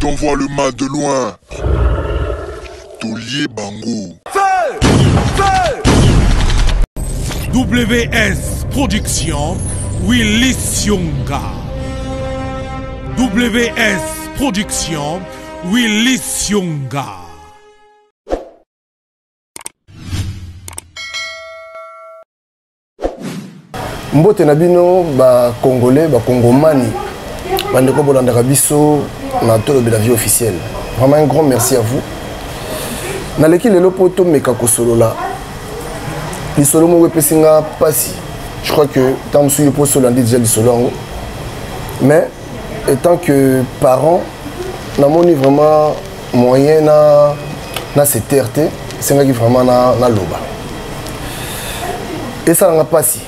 d'envoie le mal de loin. Tolier Bango. Feu! WS Production, Willy Sionga. WS Production, Willy Sionga. Mbote na bino ba Congolais, ba Congomani, bandeko bolandaka biso na tolo de la vie officielle. Vraiment un grand merci à vous. Na leki lelo poto meka kosolola. Lisolo mo wepesinga pasi. Je crois que tant que pour solandi déjà lisolo. Mais étant que parent, na moni vraiment moyen na cette terté, c'est nga qui vraiment na loba. Et ça n'a pas si.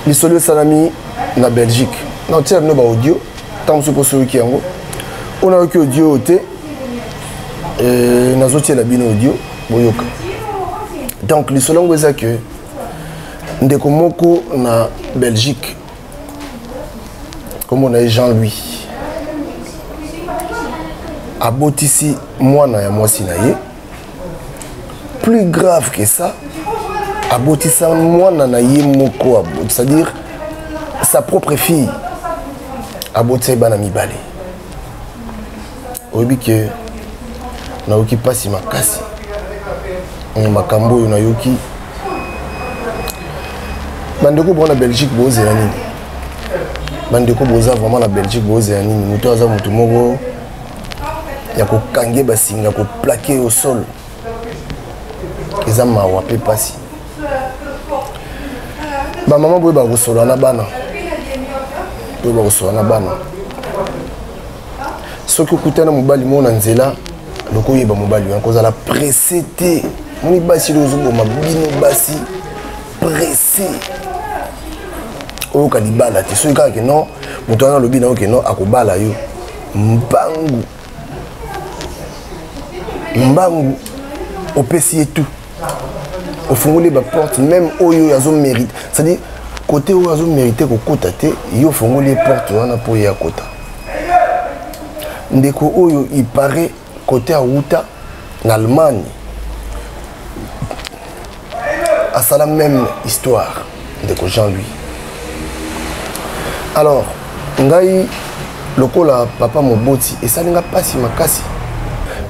Lisolo salami na Belgique. Na tia no ba audio, tant que pour celui qui yango. On a eu audio te na zotia la bino audio boyoka. Donc lisolo ngweza que ndeko moko na Belgique. Comme on a Jean-Louis. Abotisi mwana ya mwasi na ye. Plus grave que ça, abotisa mwana na ye moko, c'est-à-dire sa propre fille. Abotisa bana mibale. Oyebi ke na yoki pasi makasi. Makambo yo na yoki. Bandeko bona Belgique boze na nini? Bandeko boza vraiment la Belgique boze ya nini? Muto aza mutu moko ya ko kange basinga ko plaquer au sol. Eza mawa pe pasi. Ba maman boye ba kosola na bana. Boye ba kosola na bana. Soki okutana mobali mo na nzela loko yeba mobali yango kozala pressé te. Moni basi lozo boma bino basi pressé. Oyoka libala te soki kaka ke non moto wana alobi na yo ke non akobala yo mbangu opesi ye tout ofungoli baporte même oyo azo mérite, c'est-à-dire côté oyo azo mérite kokota te yo ofungoli porte wana po ye akota. Ndeko oyo il paraît côté awuta na Allemagne asala même histoire ndeko Jean-Louis. Alors, ngai lokola papa moboti esalinga pasi makasi.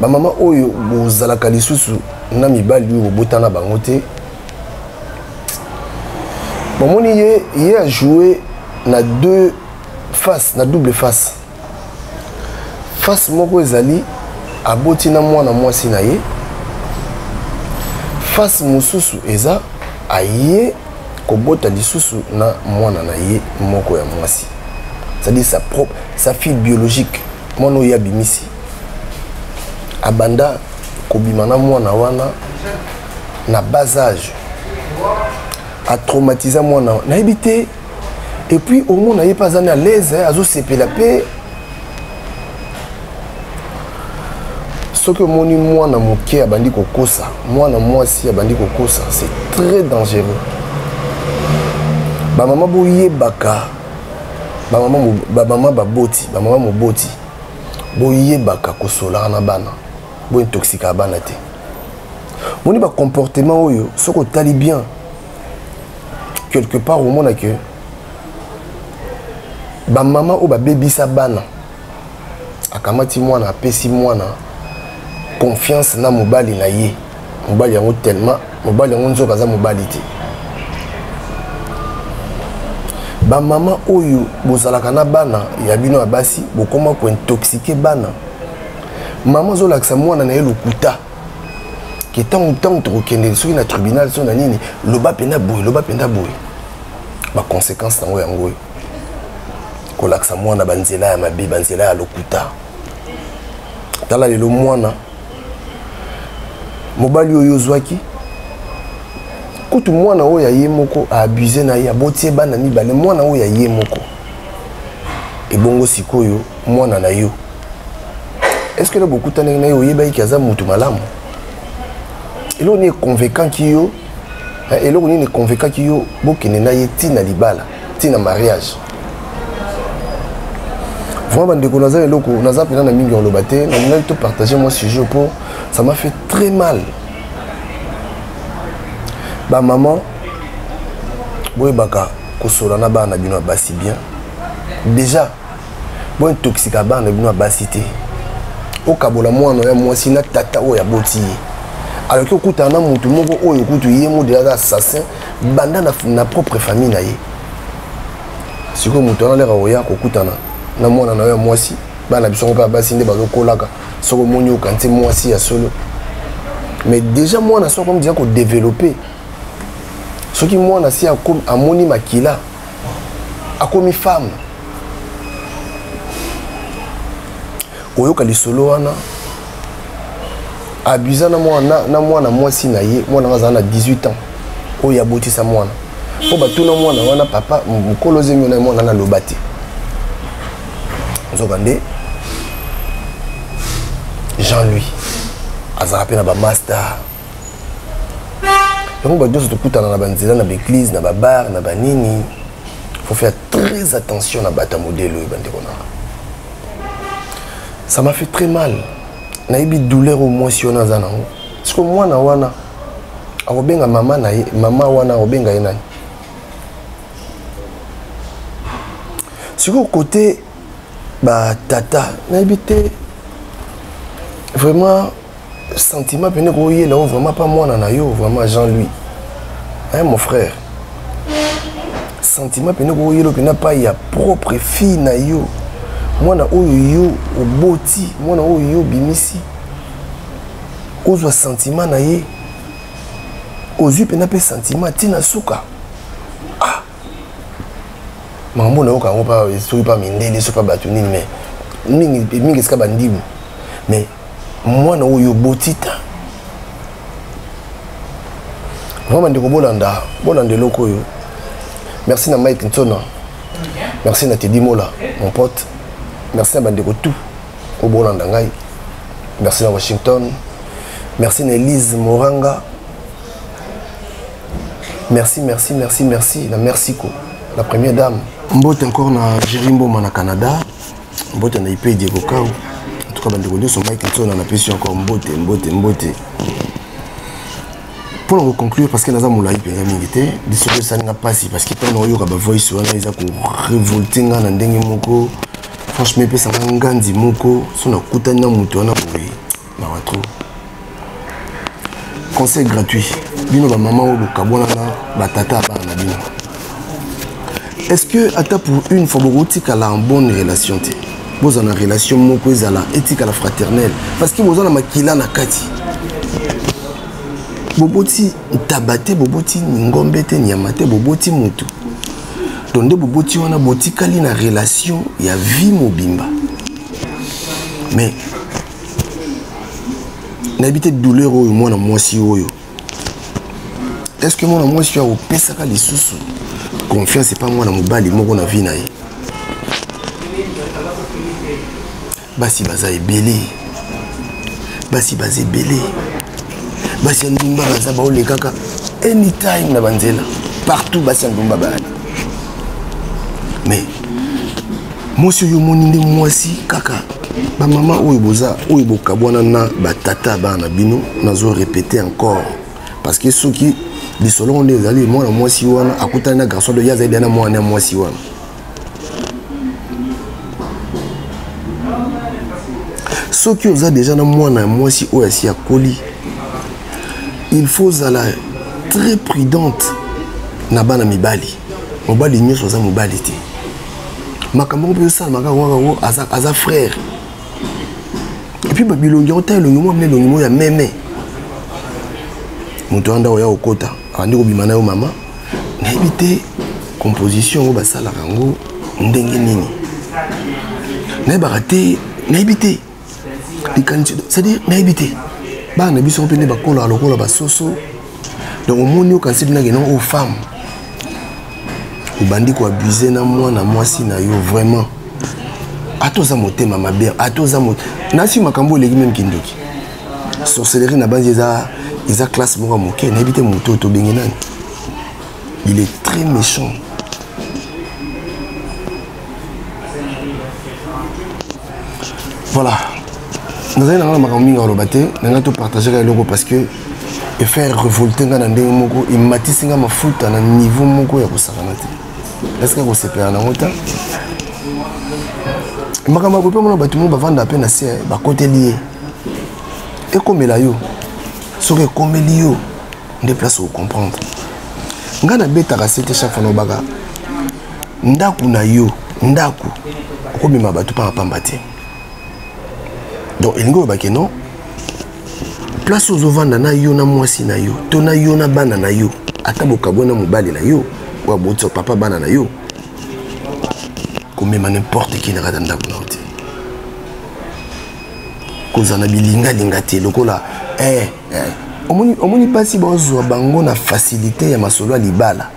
Ba mama oyo bozalaka lisusu na mibali oyo botana bango te. Bomoni ye a joué na deux faces, na double face. Face moko ezali aboti na mwana mwasi na ye. Face mosusu eza aye kobota lisusu na mwana na ye moko ya mwasi. C'est-à-dire sa fille biologique. Mwana oyo abimisi. Abanda kobima na mwana wana na bas âge. A traumatisé mwana na ebité. Et puis au moins na ye pas à l'aise, azo sepela pe. Ce que moni mwana moke abandi kokosa, mwana mwasi abandi kokosa, c'est très dangereux. Ba maman boye baka, ba maman baboti, ba maman moboti. Boye baka kosola na bana, bo intoxika bana te. Moni ba comportement oyo, soko tali bien. Quelque part au monde que ba maman ou ba baby sa bana. Akamati mwana apesi mwana confiance na mobali na ye. Mobali yango tellement, mobali yango nzoka za mobali te. Ba mama oyo bozalaka na bana ya bino ya basi bokoma ko intoxiquer bana. Maman zo laksa mwana na ye lokuta. Ki tant to kende soki na tribunal so na nini loba penda boy. Ba conséquence nango yango. Ko laksa mwana banzela ya mabe banzela ya lokuta. Tala lelo mwana mobali oyo zwaki kutu mwana oyo ye moko a abusé na ye abotie bana mibale mwana oyo ye moko ebongo sikoyo mwana na yo. Est-ce que le beaucoup tane na yo yeba ikaza mutu malamu elo ni convaincant ki yo elo ni convaincant ki yo bokene na ye tina libala tina mariage Vraiment, naza pena na mingi on lobaté, na mingi tout partager mon sujet pour ça m'a fait très mal. Ba maman, boy baka kosola na ba na bino basi bien. Déjà, bon toxique ba na bino basi té. O kabola mwana ya mwasi na tata o ya boti. Alors que okuta na mutu moko o yokutu yemo de assassin banda na propre famille na ye. Siko mutu na lera oya kokutana na mwana na yo mwasi bana biso ko pa basi nde bazokolaka soko monyo kanti mwasi ya solo. Mais déjà mwana so comme dire ko développer. Ce qui mwana si a comme amoni makila a comme femme. Oyoka lisolo wana abusa na mwana mwasi na ye mwana ngazana 18 ans oya botisa mwana po batuna mwana wana papa mukolo zemyo na mwana na lobati nzokande Jean-Louis azarape na ba master donc ba doso tukutana na banzela na l'église na ba bar na banini faut faire très attention na bata modèle bandekona. Ça m'a fait très mal. Naïbi douleur au moins si on a zana. Parce que moi na wana akobenga mama na mama wana akobenga enani. Sur le côté bah tata naïbi te vraiment sentiment pene ko yé là vraiment pas moi na yo vraiment Jean-Louis. Hein mon frère. Sentiment pene ko yé lo pena pas ya propre fille na yo. Mwana oyo oboti mwana oyo bimisi ozwa sentiment na ye ozwi pena pe sentiment tina suka ah mambo na yoka ngo pa soki pa mindele so pa batuni mais mingi ska bandimu mais mwana oyo botita vraiment ndeko bolanda loko yo. Merci na Mike Ntona, merci na Teddy Mola mon pote. Merci à Bandeko tout au Bolandangai. Merci à Washington. Merci à Elise Moranga. Merci. La Mercico, la première dame. Mbote encore na Jerimbo na Canada. Mbote na IP Diego Kao. En tout cas, Bandeko de son Mike Nton on a pu encore Mbote. Pour le conclure, parce que nous avons la IP Mingité, désolé ça n'a pas si parce que pendant yo ka ba voice wana ils a ko révolter na ndenge moko. Franchement, ça m'a ngandi moko, son akutani na mutu wana boye na watro. Conseil gratuit. Bino ba maman o kabona na ba tata ba na bino. Est-ce que ata pour une fois botique à la en bonne relation té. Vous en a relation moko ezala éthique à la fraternelle parce que vous en a makila na kati. Boboti tabate boboti ngombe te nyamate boboti mutu. Donc boboti wana botikali na relation ya vie mobimba. Mais n'habite douleur oyo mwana mwasi oyo. Est-ce que mwana mwasi a opesaka lisusu confiance c'est pas mwana mobali moko na vie na ye. Basi baza ebele. Basi ndumba baza ba olekaka anytime na banzela. Partout basi ndumba ba. Mais monsieur yo moninde mwasi kaka ba maman oyo boza oyo bokabwana na ba tata ba na bino nazo répéter encore parce que ceux qui lisolo on les aller moi na mwasi wana akutana na garçon de yaza na mwana mwasi wana ceux qui oza déjà na mwana mwasi oyo asi akoli il faut ala très prudente na bana mibali mobali nyoso za mobali te makambo pe ça makako aza frère et puis babilongi ota elongi mne longi ya meme moto anda oya okota andi ko bimana yo mama na ebité composition o basala rango ndenge nini na barate na ebité c'est-à-dire na ebité ba na biso pe ne bakola lokola basoso donc au monde quand c'est na gena aux femmes ubandi ko abuser na mwana mwasi na yo vraiment atoza motema mabe atoza mot nasi makambo legi même kindoki sorcellerie na banzi eza classe moko moke na ebité moto to bengi nani il est très méchant Voilà. Nous allons partager le logo parce que et faire révolter dans ndenge moko et matisinga mafuta na niveau moko ya kosakana te. Est-ce que vous separa na mota? Makamba ko pe mona batu mo bavanda pe na se ba côté lié. Et comme la yo. Ce que comme yo des places au comprendre. Ngana beta ka c'était chaque fois no baga. Ndaku na yo, ndaku. Ko bima batu pa pambate. Donc il ngo ba ke non. Place aux ovanda na yo na mwasi na yo to na yo na bana na yo ata bokabona mobali na yo wa botso papa bana na yo comme n'importe qui na radanda kuna oti kozana bilinga linga te lokola omoni pasi bozwa bango na facilité ya masolo libala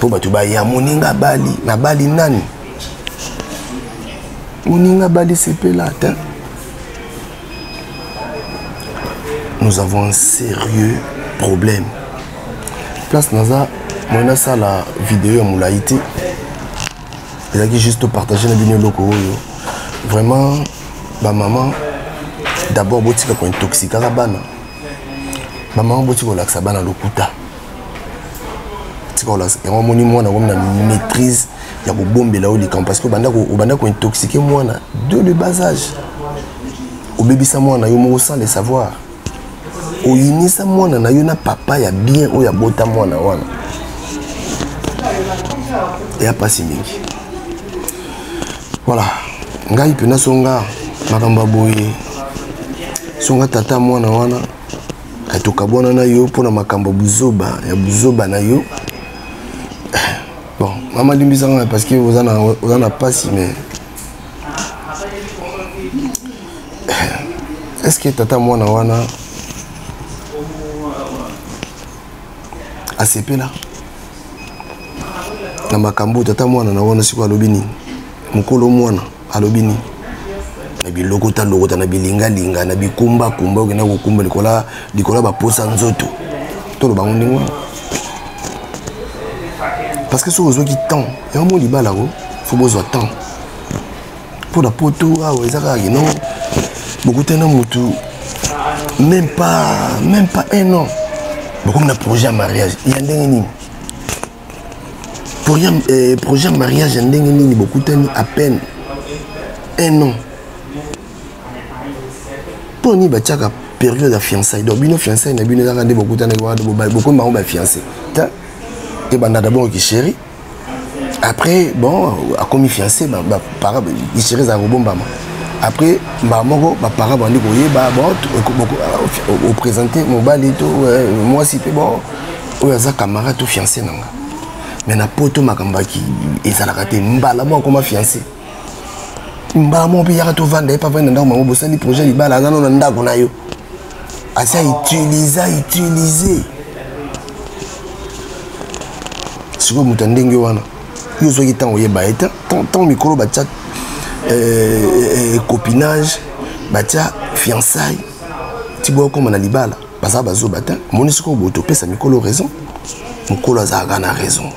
po batu ba ya moninga bali na bali nani moninga bali sepela ta. Nous avons un sérieux problème. Place Naza, moi ça la vidéo à Moulaïti. Il a juste partagé la vidéo locaux. Vraiment, ma maman, d'abord, botika pour intoxiquer la bana. Ma maman botika pour l'accès bana lokuta. Et moi, moi, on a une maîtrise. Il y a une bombe là où les camps parce que banda ko intoxiquer moi de le bas âge. Au bébé ça moi na yo mo sans le savoir. Oyinisa mwana na yo na papa ya bien oya bota mwana wana ya pasi mingi. Voilà ngai pena songa makamba boye songa tata mwana wana katokabona na yo pona makamba buzoba ya buzoba na yo. Bon mama limbisanga parce que vous en a pasi mais est-ce que tata mwana wana ACP là na makambo tata mwana na wana siku alobini mukolo mwana alobini na bilokota na bilinga linga na bikumba kumba okena kokumba likola ba posa nzoto to lo bango ndingwa parce que so ozoki temps ya mo libala ko faut besoin temps pour la poto ah ezaka non beaucoup de mutu même pas un an. Beaucoup de projets en mariage, il y a des projets en mariage, il y a beaucoup de à peine un an. Pour nous, il y a une période de fiançailles. Donc, nos fiançailles, il y a beaucoup de fiancés. Et d'abord, il chéri. Après, bon, à comme il fiancé, il chéri, ça va. Après, maman, parents vont dire au présenter mon bal moi si bon, ça camarade tout fiancé nanga. Mais na poto makamba qui et ça la raté mbala moi comme fiancé. Mbala moi puis to vendre pas vendre ndako maman bosani projet libala na na ndako na yo. Asa utiliser. Siko mutandenge wana. Yo zo kitan oyeba eta tant micro ba chat copinage, batia fiançailles, tu vois comme on a libala, baza bazo bata, mon esco boto pesa mikolo raison, mukolo azaga na raison.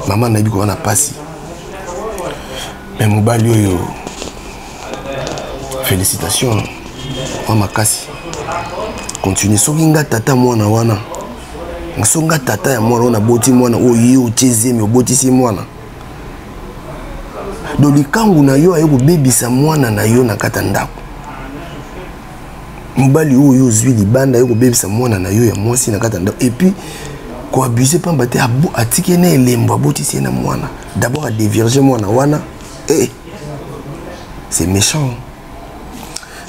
Maman na biko na pasi. Mais mobali yo félicitations. Mama kasi. Continue sokinga tata mwana wana. Ngasonga tata ya mwana na boti mwana oyo cheze mi boti si mwana. Do likangu na yo ayo bebisa mwana na yo na kata ndako. Mobali oyo zwi libanda ayo bebisa mwana na yo ya mwasi na kata ndako. Et puis ko abuser pamba te abo atike na elembo abotisi na mwana. D'abord à dévierger mwana wana. C'est méchant.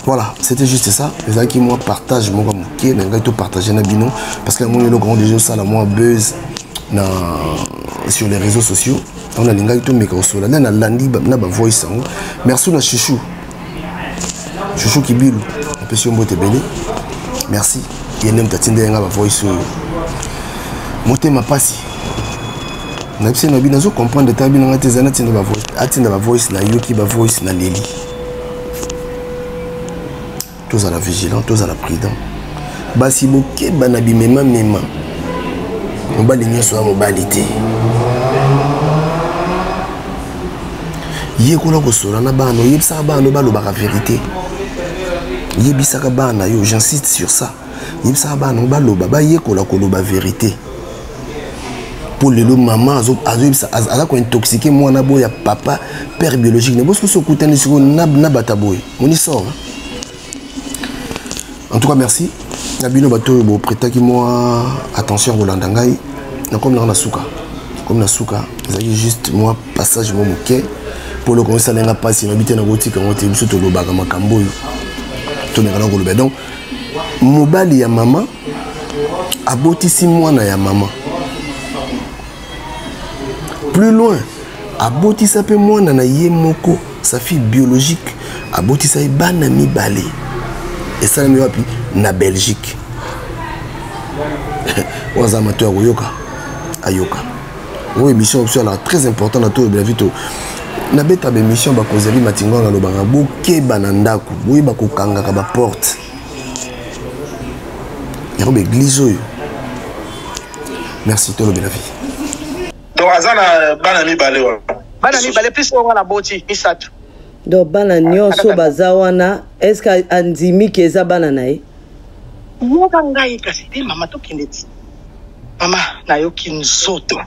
Voilà, c'était juste ça. Les gens qui moi partagent mon qui n'a tout partagé na bino parce que moi le grand déjà ça la moi buzz na sur les réseaux sociaux. On a linga tout mais qu'on soit là na landi na ba voice. Merci na chouchou. Chouchou qui bilu. Un peu sur mbote belé. Merci. Il n'aime tatinde nga ba voice. Moté ma passi. Na pse na bino zo comprendre ta bino ngate zana tinda ba voice. Atinda ba voice na yoki ba voice na leli. Tous à la vigilance, tous à la prudence. Basi boke banabi mema. Mobali nyoso a mobalité. yekola kosola na bana yebisaka bana balobaka vérité yebisaka bana yo j'insiste sur ça yebisaka bana baloba bayekola koloba vérité pour le maman aza ko intoxiqué mwana boya papa père biologique ne bosko sokutani siko na bata boy moni sort en tout cas merci nabino bato bo prêtaki moi attention Rolanda ngai na comme na suka comme na suka ezali juste moi passage mo moké pour le conseil n'a pas si n'habite na botique on te biso to lobaka makambo yo to ngana ko lobe donc mobali ya maman abotisi mwana ya maman plus loin abotisa pe mwana na ye moko sa fille biologique abotisa e bana mibale et ça me wapi na Belgique aux amateurs yoka ayoka oui émission option là très important na to bien vite na beta émission ba kozeli matingo na lobanga boke banandako boyi ba kokanga ka ba porte ya robe église oyo merci to lobe la vie donc azana bana mibale plus on la boti misatu donc bana nyonso bazawana est-ce que andimi keza bana nae moka ngai kasi te mama to kindeti mama na yoki nzoto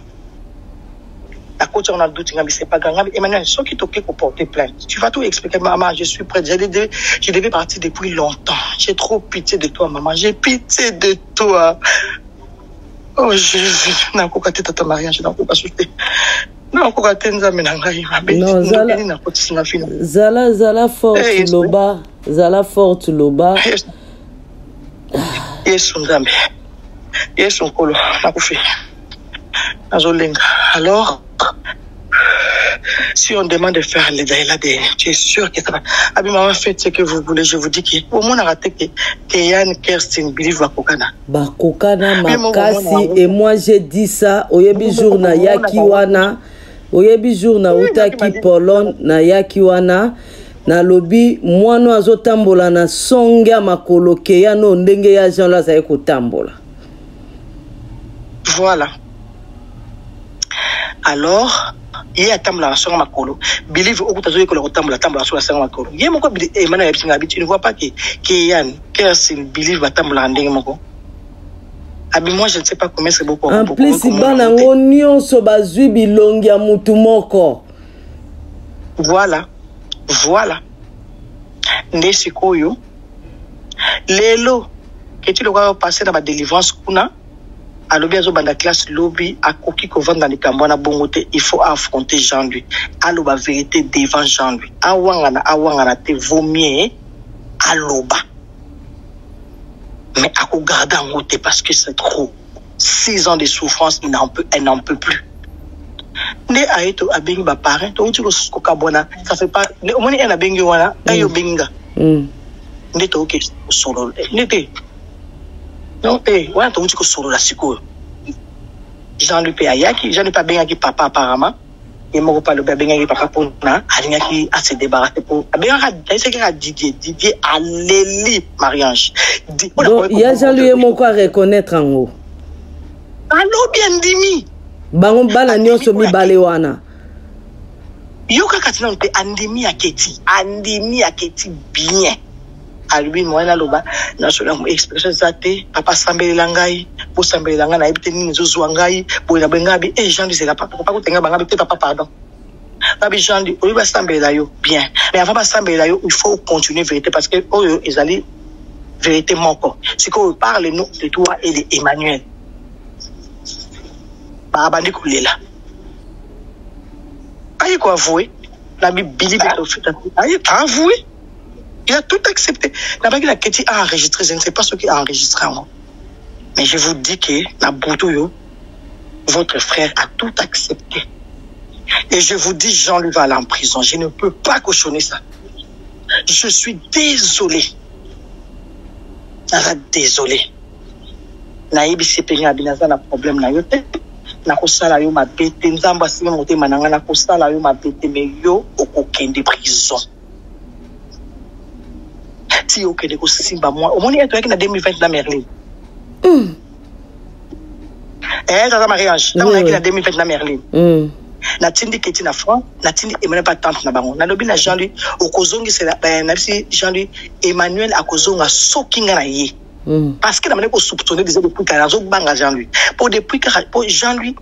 la coach on a doute ngabi c'est pas grave Emmanuel ce qui t'occupe pour porter plainte tu vas tout expliquer maman je suis prête je devais partir depuis longtemps j'ai trop pitié de toi maman j'ai pitié de toi oh Jésus na ko kateta ta mariage na ko pasute na ko katenza menanga imabe non zala forte loba zala forte loba Yesu nzambe Yesu nkolo nakufi azolenga alors si on demande de faire les ADN tu es sûr que ça va maman faites ce que vous voulez je vous dis que au moins raté que Yann Kerstin believe va kokana makasi et moi j'ai dit ça oyebi jour na yaki wana oyebi jour na utaki Pologne na yaki wana na lobi mwana azotambola na songa makolo ke ya no ndenge ya Jean la za kotambola voilà alors il y a tambola na songa makolo believe okutazo ko tambola tambola sur la songa makolo ye moko Emmanuel Ebsinga tu ne vois pas que Yann Kerstin believe va tambola ndenge moko moi je ne sais pas comment c'est beaucoup en plus bana nyonso bazwi bilongi ya mutu moko voilà ndesikoyo lelo que tu le vois passer dans ma délivrance kuna alobi azo banda classe lobby akoki ko vendre na kambona bongote il faut affronter Jean-Louis aloba vérité devant Jean-Louis awangana te vomie aloba mais à garder en route parce que c'est trop 6 ans de souffrance elle n'en peut plus ne aito abengi ba parent to uti ko kabona ça fait pas au moins en abengi wana ayo benga ne to ke solo ne te non wana to uti ko solo la siko Jean-Luc ayaki Jean-Luc pas benga ki papa apparemment et moko pas le benga ki papa pour na alinga ki a se débarrasser pour benga c'est que Didier Aléli mariage donc il y a Jean-Luc moko à reconnaître en haut allo bien dimi bango bana nyonso mibale wana yoka katina mpe andemi aketi bien albi mwana loba na sola mo expression zate papa sambelela ngai po sambelela ngai na ebite nini zozwa ngai boyina bengabi Jean dit c'est la papa ko tenga bangabi te papa pardon babi Jean dit oyi ba sambelela yo bien mais avant ba sambelela yo il faut continuer vérité parce que oyo ezali vérité moko c'est qu'on parle nous de toi et de Emmanuel abandi kulela ayi ko avoué la Bible ayi avoué il a tout accepté la bague la Keti a enregistré je ne sais pas ce qui a enregistré en mais je vous dis que la Boutouyo votre frère a tout accepté et je vous dis Jean-Louis va aller en prison je ne peux pas cautionner ça je suis désolé naïbi sepenya binaza na problème na yote na kosala yo mabete nzamba sime mote mananga na kosala yo mabete me yo okokende prison ti okende ko simba moi omoni eto yaki na 2020 na Merlin ça mariage na yaki na 2020 na Merlin natindi keti na France natindi Emmanuel pas tante na bango na lobi na Jean-Louis okozongi c'est la na bisi Jean-Louis Emmanuel akozonga sokinga na ye parce que na mane ko soupçonner des depuis karazo banga Jean-Louis pour depuis pour Jean-Louis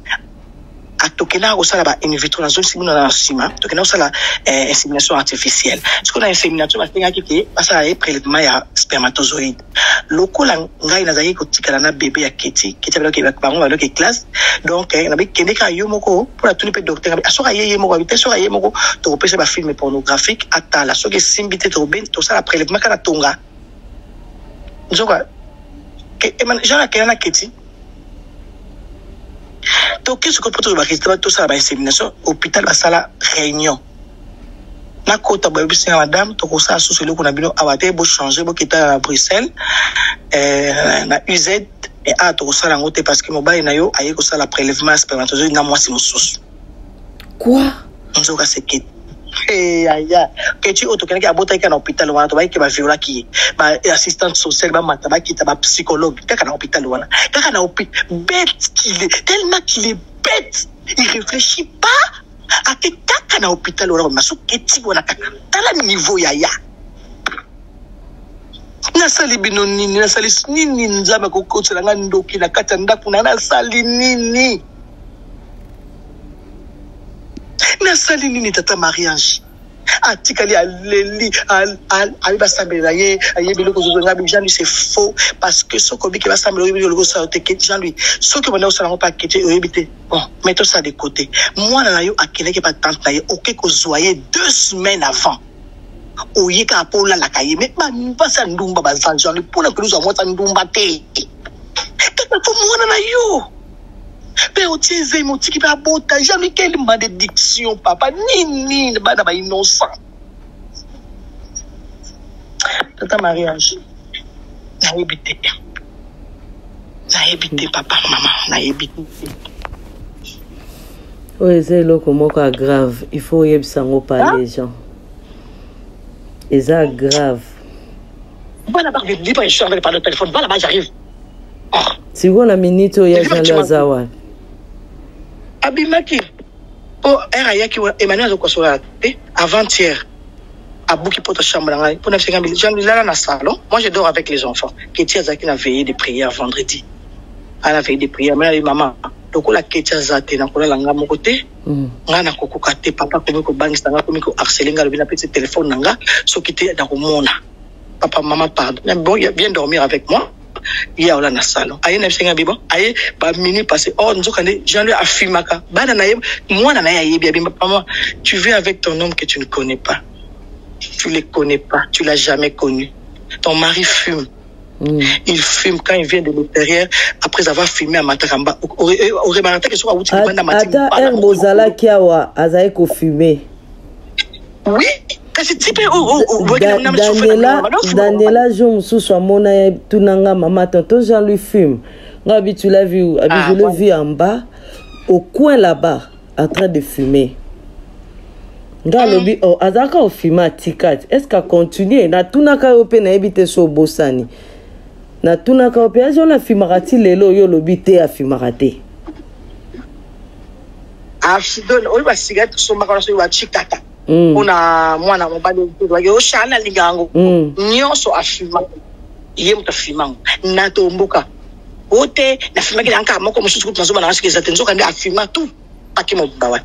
a tokena ko sala ba in vitro na zone simuna na sima tokena ko sala insémination artificielle ce qu'on a insémination ba tenga ki pasa ya prélèvement ya spermatozoïde lokola ngai na zayi ko tikala na bébé ya keti ba bango ba ke classe donc na bi kende ka yo moko pour la tuni pe docteur asoka ye moko habité soka ye moko to pesa ba film pornographique atala soki simbité to ben to sala prélèvement kana tonga nzoka ke jana kena keti. Donc, qu'est-ce que peut être tout ça, insémination, hôpital, la réunion. Na kota baby c'est madame, to ça sous celui qu'on a bien abaté, beau changer, beau quitter à Bruxelles, na UZ et à to ça la ngote parce que mon bail na yo, aye ko ça la prélèvement spermatozoïde na moi c'est mon sous. Quoi? On se casse que aya que tu auto quelqu'un a boté qu'à hôpital wana to bail que ba viola qui ba assistante sociale ba mataba qui ta ba psychologue kaka na hôpital wana kaka na hôpital bête qu'il est tellement qu'il est bête il réfléchit pas à que kaka na hôpital wana maso keti wana kaka tala niveau yaya na sali bino nini na sali nini nzama ko kotela nga ndoki na kata ndaku na sali nini na sali nini tata mariage atikali aleli ali basambela ye ayebele ko zonga bi Jean-Louis c'est faux parce que ce kobi qui va sambela ye le ça te que Jean-Louis ce que on a ça pas que oyebite bon mettons ça de côté moi na yo akele ke pas tante na ye OK ko zoyer 2 semaines avant oyeka pola la kaye mais pas ça ndumba ba Jean-Louis pour que nous avons ça ndumba te kaka ko mona na yo. Mais au tiers mon petit pas bota jamais quelle malédiction papa ni bana ba innocent tata mariage na ebité papa maman na ebité oui c'est le comment grave il faut y sango par les gens et ça grave voilà par de libre je suis par le téléphone voilà là j'arrive si vous la minute ya Jean Lazawa abimaki oh era ki Emmanuel ko sola avant-hier à Bouki pour ta chambre là pour 950 000 gens là dans salon moi je dors avec les enfants Ketia Zaki na veillé de prière vendredi à la veillée de prière mais maman donc la Ketia Zaki na kola langa mon côté ngana ko kokate papa ko bangisa nga ko harceler nga le bina petit téléphone nanga so kité na komona papa maman pardon bon viens dormir avec moi. Il y a là salon aye na senga bibo aye ba mini passé oh nzoka ne Jean-Louis afimaka bana na moi na ya yebi papa moi tu vis avec ton homme que tu ne connais pas tu le connais pas tu l'as jamais connu ton mari fume il fume quand il vient de l'extérieur après avoir fumé à Matakamba aurait manata que soit outi banda matin ata bozala kiawa azaye ko fumer oui. Daniela jour sous mona tunanga maman tonton Jean-Louis fume ngabi tu l'as vu je l'ai vu en bas au coin là-bas en train de fumer ngalobi oh azaka au fumer tikat est-ce qu'a continuer na tunaka ope na ebite so bosani na tunaka ope ajo la fumarati lelo yo lobite a fumarate afidon oiba cigarette so makala so wa chikata una mwana mobali yo shana lingango nyonso afima ye mutafima na tomboka ote na fima kile anka moko mususu kuti nazoba na ngasike nzoka ndi afima tu pakimo bawa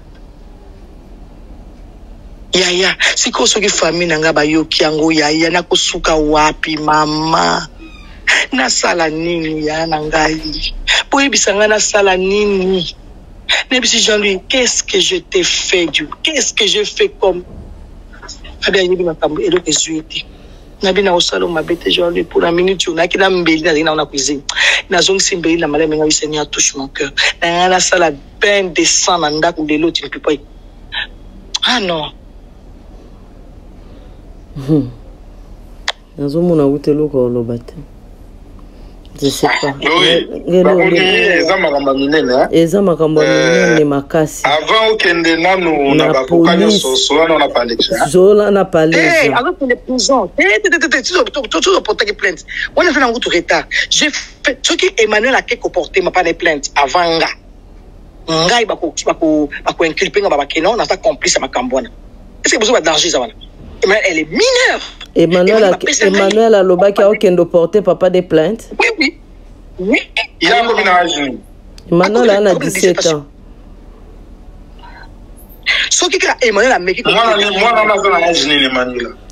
yaya siko soki famille nanga bayoki yango yaya na kosuka wapi mama na sala nini ya na ngai po ebisanga na sala nini. Mais si Jean-Louis, qu'est-ce que je t'ai fait, Dieu? Qu'est-ce que j'ai fait comme? Fabien, il m'a dit, et donc, je suis Nabina au salon, ma bête, Jean-Louis, pour la minute, on a qui l'a mbéli, dans la cuisine. N'a zone simbéli, n'a malé, mais Seigneur touche mon cœur. N'a la salle ben descend, n'a ou de l'autre, tu ne peux pas. Ah non. N'a zone mon août, l'eau, le bâtiment. Je sais pas. Eza makambo minene makasi. Avant okende nanu na bakokanya soso na paleka. Zola na paleka. Eh, avec les prisons. Tu porter plainte. On a fait un retard. J'ai fait ce qui Emmanuel a quelque porté m'a pas de plainte avant nga. ngai bako inculper nga babake non, nata complice ma kambona. Est-ce que besoin de danger ça wana? Elle est mineure. Emmanuel alobaki akende porter papa des plaintes. Oui. Il a combien d'âge? Emmanuel a 17 ans. Ce qui est Emmanuel a meki.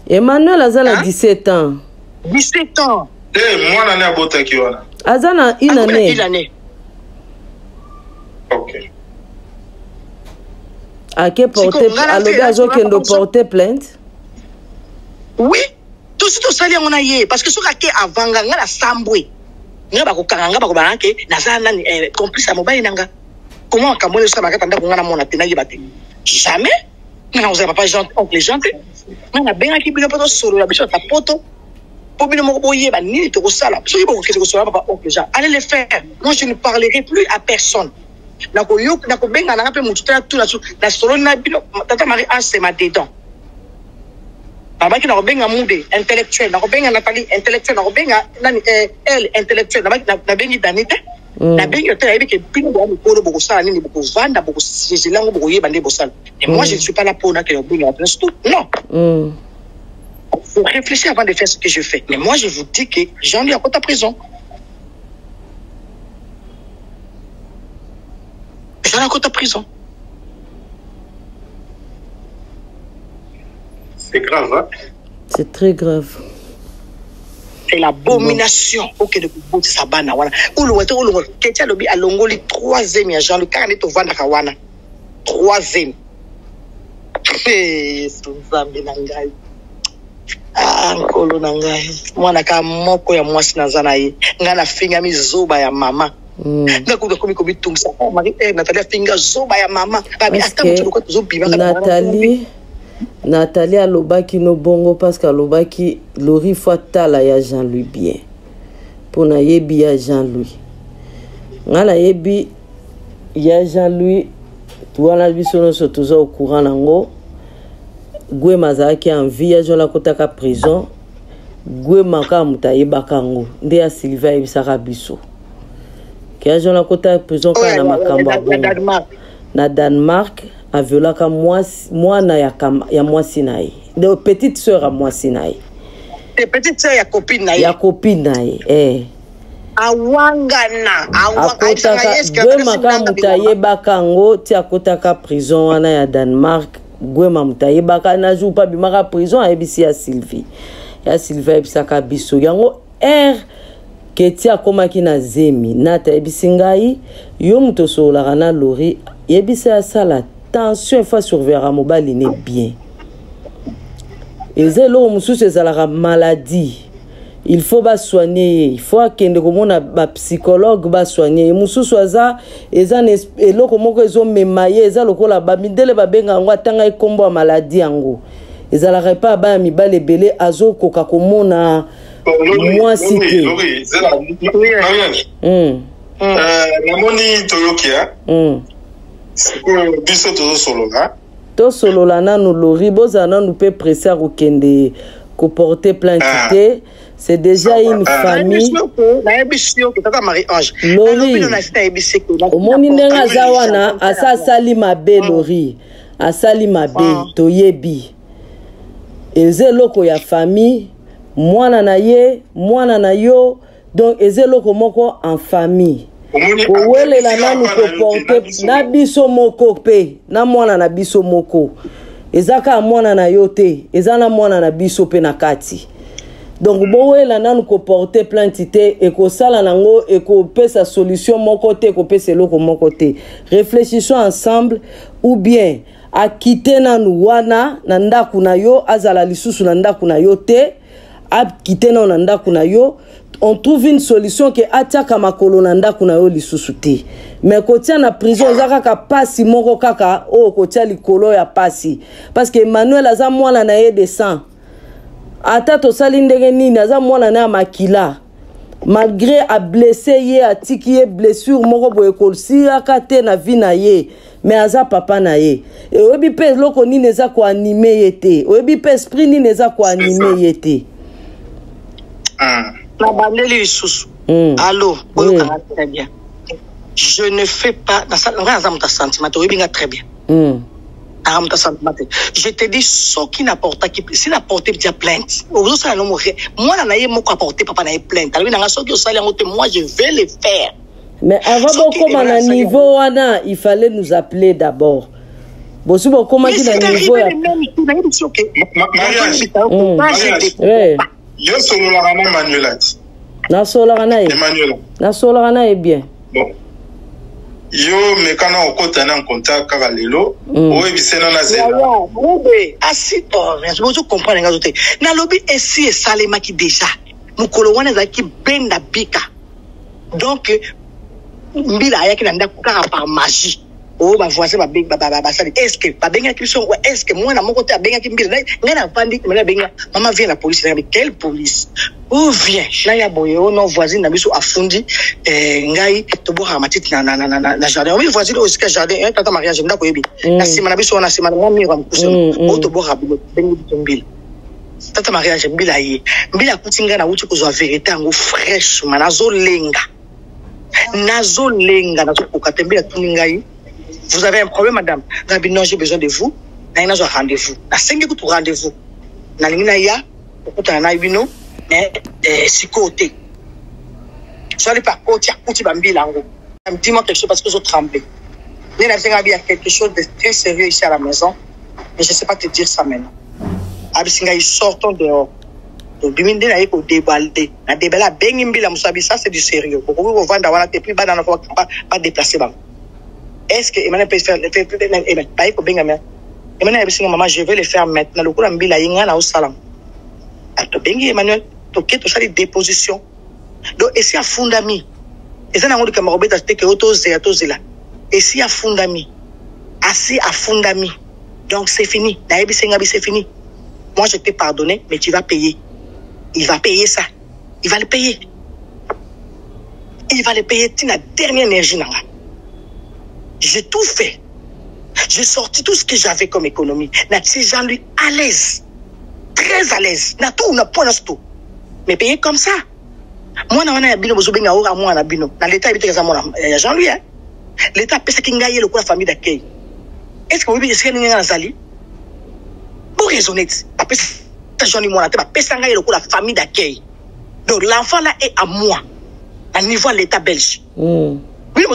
Emmanuel a 17 ans. 17 ans. Moi l'année à Botaki wana. Azana une année. OK. A que porter alobaki porter plainte? Oui. Tout ça on a yé parce que ce qui avant nga la sambwe. Nga ba ko kanga ba ko banake na sana complice à mobile nanga. Comment kamone ça makata ndako ngana mona tena yibate. Jamais. Nga vous avez pas gens oncle gens. Nga benga ki bino poto solo la biso ta poto. Pour bino moko boyeba ni to ko sala. So yibo ko kete ko solo papa oncle gens. Allez les faire. Moi je ne parlerai plus à personne. Nako yok nako benga na pe mututa tout la solo na bino tata Marie Anne c'est ma dedans. Baba qui n'a pas moudé intellectuel, n'a pas Nathalie intellectuel, n'a pas elle intellectuelle, n'a pas Danita, n'a pas que pino beaucoup beaucoup ça, ni beaucoup vendre beaucoup c'est là beaucoup y bander bossal. Et moi je ne suis pas là pour na que tout. Non. Faut réfléchir avant de faire ce que je fais. Mais moi je vous dis que Jean-Louis à côté à prison. Jean-Louis à côté à prison. C'est grave, hein? C'est très grave. C'est l'abomination. Ok, de bouti sabana wana. Ulu ketia lobi alongoli 3e ya Jean-Luc Kane to vanda kawana. 3e. Nzambe na ngai. Nkolo na ngai. Mwana ka moko ya mwasi na zana ye. Ngana finga mizoba ya mama. Ngakuda komi bitungisa. Nathalie finga zoba ya mama. Babi atamu tuloko tuzobiba Nathalie alobaki no bongo parce que alobaki Lori fatala ya Jean-Louis bien. Pour na yebi ya Jean-Louis. Ngala yebi ya Jean-Louis tuwana biso no so tuza au courant nango. Gwe mazaki en vie ya jola kotaka prison. Gwe maka mutayeba kango. Nde ya Sylvain yebisaka biso. Ke jola kotaka prison kana makamba bongo. Na Danemark aviolaka mwana ya mwasi naye. De petite sœur à mwasi naye. De petite sœur ya copine naye. Ya copine naye. Awangana. Akotaka gwema ka mutayeba kango ti akotaka prison wana ya Danemark. Gwema mutayeba ka na jour pa bimaka prison ayebisi ya Sylvie. Ya Sylvie ebisaka biso. Yango keti akomaki na zemi nata ebisi ngai yo muto solaka na Lori yebisa ya sala attention, il faut surveiller mobile n'est bien. Et c'est là où la maladie. Il faut pas soigner, il faut que un psychologue va soigner. Musu soaza ezan elo komoko ezo memaye eza lokola ba midele ba benga ngo atanga ekombo maladie yango. Ezala repa ba mibale belé azo koka komona moi cité. Namoni toyokia. Biso tozo solo là. To solo là nanu Lori boza nanu peut presser à kende ko porter plainte. C'est déjà une famille. Lori. Omoni ndenga zawana asa sali mabe Lori. Asali mabe toyebi. Eze loko ya famille, mwana na ye, mwana na yo, donc eze loko moko en famille. Kowele la nanu ko porter na biso moko pe, na mwana na biso moko. Ezaka mwana na yo te, ezana mwana na biso pe na kati. Donc bowe la nanu ko porter plainte te et ko sala nango et ko pesa solution moko te ko pesa loko moko te. Réfléchissons ensemble ou bien a quitter nanu wana na ndaku na yo azala lisusu na ndaku na yo te a quitter na ndaku na yo. On trouve une solution que ataka makolo na ndaku na yo lisusu te. Mais kotia na prison zaka ka pasi moko kaka o kotia likolo ya pasi parce que Emmanuel aza mwana na ye de sang. Ata to sali ndenge nini aza mwana na makila. Malgré a blessé ye atiki ye blessure moko boye kolsi akate na vie na ye mais aza papa na ye. Et oyebi pe loko nini eza ko animer ye te. Oyebi pe esprit nini eza ko animer ye te. Na bandeli lisusu. Allô, oyo kana très bien. je ne fais pas dans ça sentiment très bien. Je te dis ce qui n'apporte pas, si n'apporte pas plainte. Moi n'a apporté papa n'a plainte. Moi je vais le faire. Mais avant beaucoup à niveau il fallait nous appeler d'abord. Bon si beaucoup comment dire niveau yo solo la rana Manuela. Na solo rana est bien. Bon. Yo mekana okotana en contact kaka lelo o ebisena na zela asi je vous comprendre nga zote na lobby esi esalema ki déjà mukolo wana za ki benda bika donc mbila ayaki na ndako kaka par magie o ba voisin ba big ba sali est-ce que ba benga ki son est-ce que moi na mon côté benga ki mbila ngana pandi mena benga maman vient la police mais quelle police ou vient na ya boye o non voisine na biso afundi ngai to boka matiti na jardin oui voisine aussi que jardin tata mariage ndako yebi na sima na biso na sima na mami wa mkuso o to boka bengi mbila tata mariage mbila yi mbila kutinga na uti kozwa vérité ngo fresh manazo lenga nazo koka mbila tuningai. Vous avez un problème, madame. Non, j'ai besoin de vous. J'ai un rendez-vous. Na sengi kutu rendez-vous. Na lingina ya, okuta na ibino, si côté. Soit les par côté, akuti bambi lango. Dis-moi quelque chose parce que je tremble. Il y a quelque chose de très sérieux ici à la maison, mais je ne sais pas te dire ça maintenant. Abisinga, ils sortent dehors. Donc, biminde na yeko déballer. Na débala bengimbi la musabi, ça c'est du sérieux. Pour vous vendre wana te plus bas dans pas déplacer bam. Est-ce que Emmanuel peut faire maman je vais le faire maintenant le coup mbila yinga na osalam ato bengi Emmanuel to keto sali déposition donc et si a fundami et ça na ngodi kama robeta te ke otozela et si a fundami asi a fundami donc c'est fini na ebisenga bi c'est fini moi je t'ai pardonné mais tu vas payer il va payer ça il va le payer tina dernière énergie nanga. J'ai tout fait. J'ai sorti tout ce que j'avais comme économie. Ces gens-lui à l'aise. Très à l'aise. Na tout, na point tout. Mais payer comme ça. Moi, na wana bino bozobenga ora moi na bino. Na l'état habite kaza moi na Jean-Louis hein. L'état pesa kingaye le ko la famille d'accueil. Est-ce que vous est-ce que ninga na zali? Pour raisonner. Après ça Jean-Louis moi na te pesa ngaye le ko la famille d'accueil. Donc l'enfant là est à moi. À niveau de l'état belge. Oui, il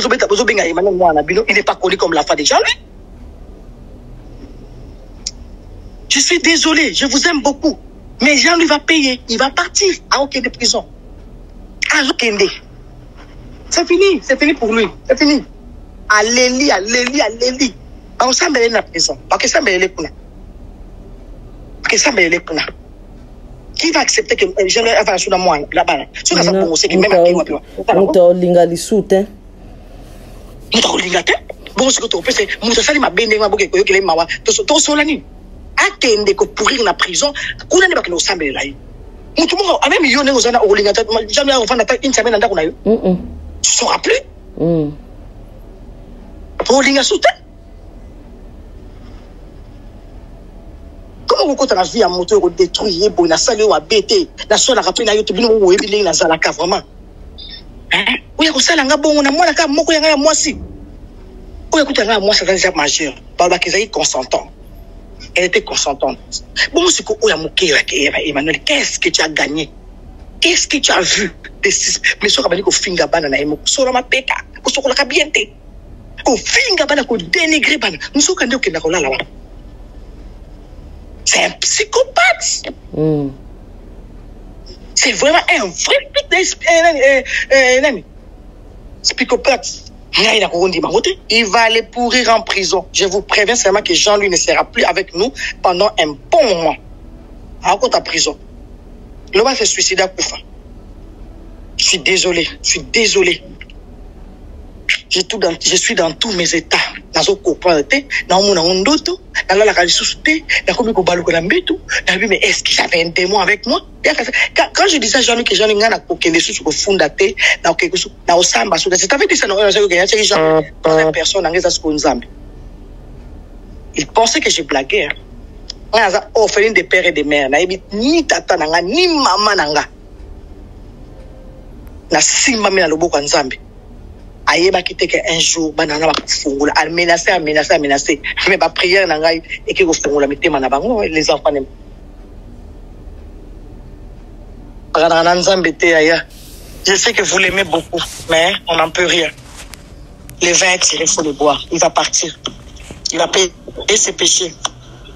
n'est pas connu comme l'enfant des gens, lui. Je suis désolé, je vous aime beaucoup. Mais Jean lui va payer, il va partir à aucun de prison. À aucun de. C'est fini pour lui, c'est fini. Alléli. On s'en mêle dans la prison. Parce que ça mêle les kuna. Qui va accepter que Jean lui avance sur moi là-bas? Sur la femme, c'est qui même à qui va plus. On t'a lingali soute, hein? Bon, ce que tu peux, c'est que ça m'a béni, ma boucle, que les mawa, tout solani. Attendez que pour rire en prison, qu'on n'a pas que nous sommes là. Tout le monde, même il y a une zone au lingat, jamais on va une semaine dans la rue. Tu sauras plus. Pour lingat soute. Comment vous comptez la vie à moteur détruire, pour la salle ou à bêter, la soie la rappeler, la youtube, ou ébiler la zalaka vraiment. Oui, ça l'a bon, on a moins la carte, moi, moi si. Oui, écoute, moi, c'est déjà majeur. Baba Kizaï consentant. Elle était consentante. Bon, c'est quoi, Emmanuel, qu'est-ce que tu as gagné? Qu'est-ce que tu as vu? Mais sur la banque, finga banana, sur la peka, sur la cabiente. Au finga banana, au dénigré banana. Nous sommes quand on là. C'est un psychopathe. C'est vraiment un vrai psychopathe. Il va aller pourrir en prison. Je vous préviens seulement que Jean-Louis ne sera plus avec nous pendant un bon moment. À cause de la prison. Le va se suicider à Koufa. Je suis désolé. Je suis dans tous mes états. Dans ce copain-té, dans mon ondoto, dans la calisuté, dans comme le balou la mbitu, mais est-ce que j'avais un démon avec moi? Quand je disais à Jean-Luc que Jean-Luc n'a pas qu'un dessus sur le fondaté, dans quelque chose, dans le samba, c'est avec ça, non, c'est Jean, dans personne, dans les asconzambes. Il pensait que je blaguais. On a offert des pères et des mères, ni tata nanga, ni maman nanga. Na simba mina lobo kwa nzambe. ayeba ki te que un jour banana ba fungula a menacé mais ba prière na ngai et que ko fungula mitema na bango les enfants ne je sais que vous l'aimez beaucoup mais on n'en peut rien. Les vins il faut le boire, il va partir, il va payer ses péchés,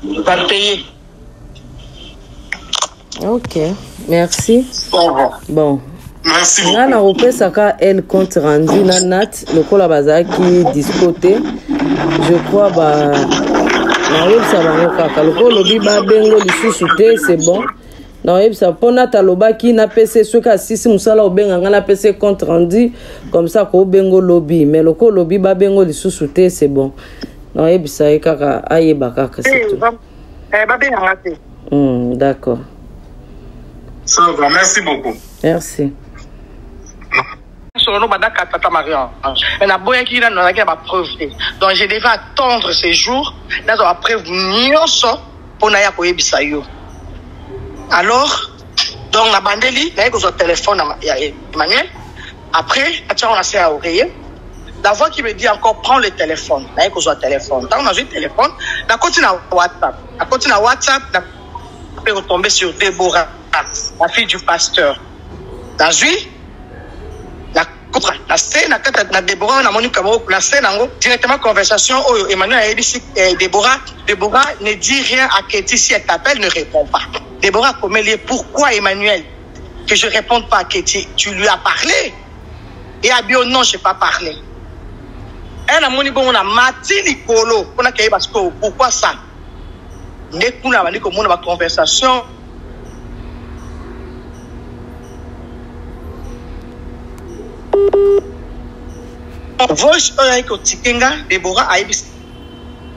il va le payer. Ok, merci. Bon. Merci beaucoup. Nana opesaka elle compte rendu na nat lokola bazaki discoté. Je crois ba na yebisa bango kaka lokola lobi ba bengo lisusu te c'est bon. Na yebisa pona talobaki na PC soka sisi musala obenga ngana PC compte rendu comme ça ko bengo lobby mais lokola lobi ba bengo lisusu te c'est bon. Na yebisa kaka ayeba kaka c'est tout. Ba benga ngate. D'accord. Ça va, merci beaucoup. Merci. Donc je devais attendre ces jours dans la preuve pour n'aya koyebisa yo. Alors donc la bandeli n'aya ko téléphone à Emmanuel. Après on a fait à oreiller. La voix qui me dit encore prends le téléphone. N'aya ko téléphone. Quand on a eu le téléphone, on continue à WhatsApp. On continue à WhatsApp, on peut retomber sur Déborah, la fille du pasteur. Dans la scène na Déborah na Monique Kaboko la scène directement conversation Emmanuel a dit Déborah ne dit rien à Ketty si elle t'appelle ne répond pas. Déborah comment lié pourquoi Emmanuel que je réponde pas à Ketty, tu lui as parlé et a dit non j'ai pas parlé. Elle a Monique on a mati likolo on a créé parce que pourquoi ça ne kuna bali ko mona ba conversation. Voice avec Tikenga, Déborah a dit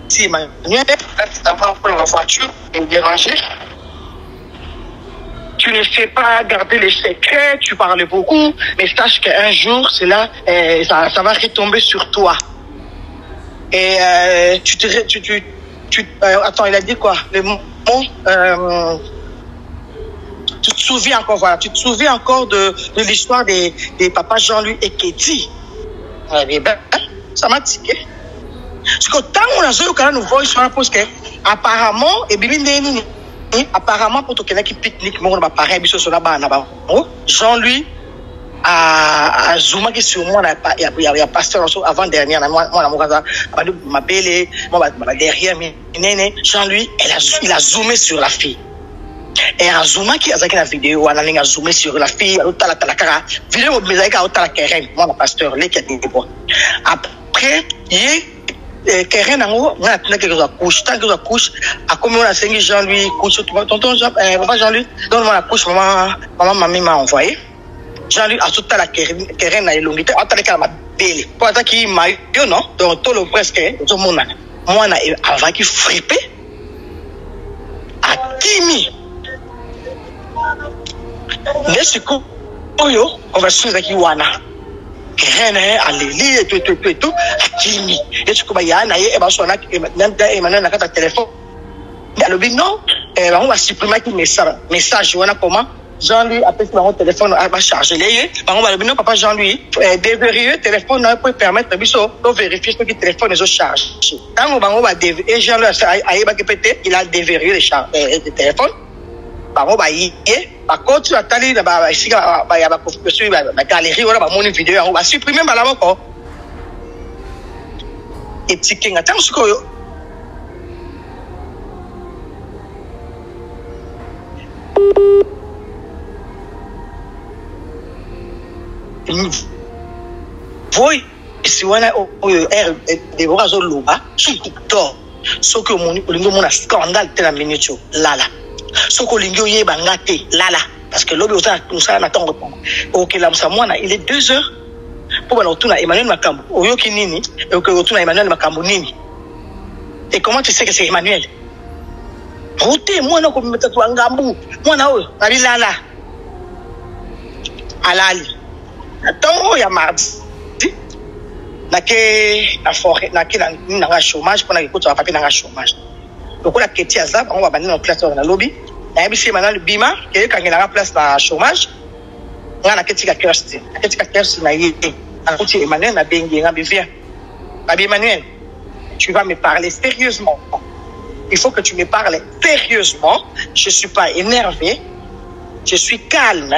si Emmanuel d'abord pour la voiture et déranger. Tu ne sais pas garder les secrets, tu parles beaucoup, mais sache qu'un jour, cela, ça va retomber sur toi. Et attends, il a dit quoi? Le mot, tu te souviens encore, voilà, tu te souviens encore de l'histoire des papas Jean-Louis et Ketty. Eh bien, ça m'a tiqué. Parce que tant qu'on a joué au canal, nous voyons sur la pause que apparemment, et bien, apparemment, pour tout quelqu'un qui pique-nique, mon appareil, Jean-Louis a zoomé que sur moi, il y a pasteur avant dernière, moi, ma belle, moi, derrière, Jean-Louis, il a zoomé sur la fille. Et en zoomant qui a la vidéo, on a zoomé sur la fille, la vidéo, mais avec la Keren, moi, le pasteur, les qui a dit après, Keren, on a couche, tant que la couche, à combien on a saigné Jean-Louis, couche, tonton papa Jean-Louis, donne-moi la couche, maman, mamie m'a envoyé. Jean-Louis a tout à la Keren, a élongité, à la ma belle. Pour ça qu'il m'a eu, non, donc tout le presque, tout le monde, moi, avant qu'il frippait, à Kimi. Nesi ko oyo conversation avec Iwana Keren aleli et tout Kimi et ko ba yana ye e ba so na Emmanuel na kata téléphone alobi non on va supprimer qui message wana comment Jean-Louis appelle son téléphone va charger les on va non papa Jean-Louis déverrouiller téléphone pour permettre biso de vérifier que le téléphone est chargé tant on va et Jean-Louis il a déverrouillé le téléphone on va y par contre tu as tali la galerie on va monter vidéo on va supprimer la encore et Tikenga tant ce que voi si wana Déborah Zoloba sur TikTok ce que mon scandale te la minute là ce que l'ingénieur y est bangaté là parce que l'objet ça n'attend pas ok là il est 2 heures pour retourner Emmanuel Makambo oyoki nini et que retourner Emmanuel Makambo nini et comment tu sais que c'est Emmanuel route moi na ko mettre to ngambu moi na o ali là alali attends ya mardi na ke na forêt na ke na chômage pour na ko papier na chômage donc la Ketty azab on va bandi na place na lobby na bisi maintenant bima ke ka ngena place na chômage ngana Ketty ka kersti na yé Emmanuel m'a bien viens. Emmanuel, tu vas me parler sérieusement. Il faut que tu me parles sérieusement. Je ne suis pas énervé. Je suis calme.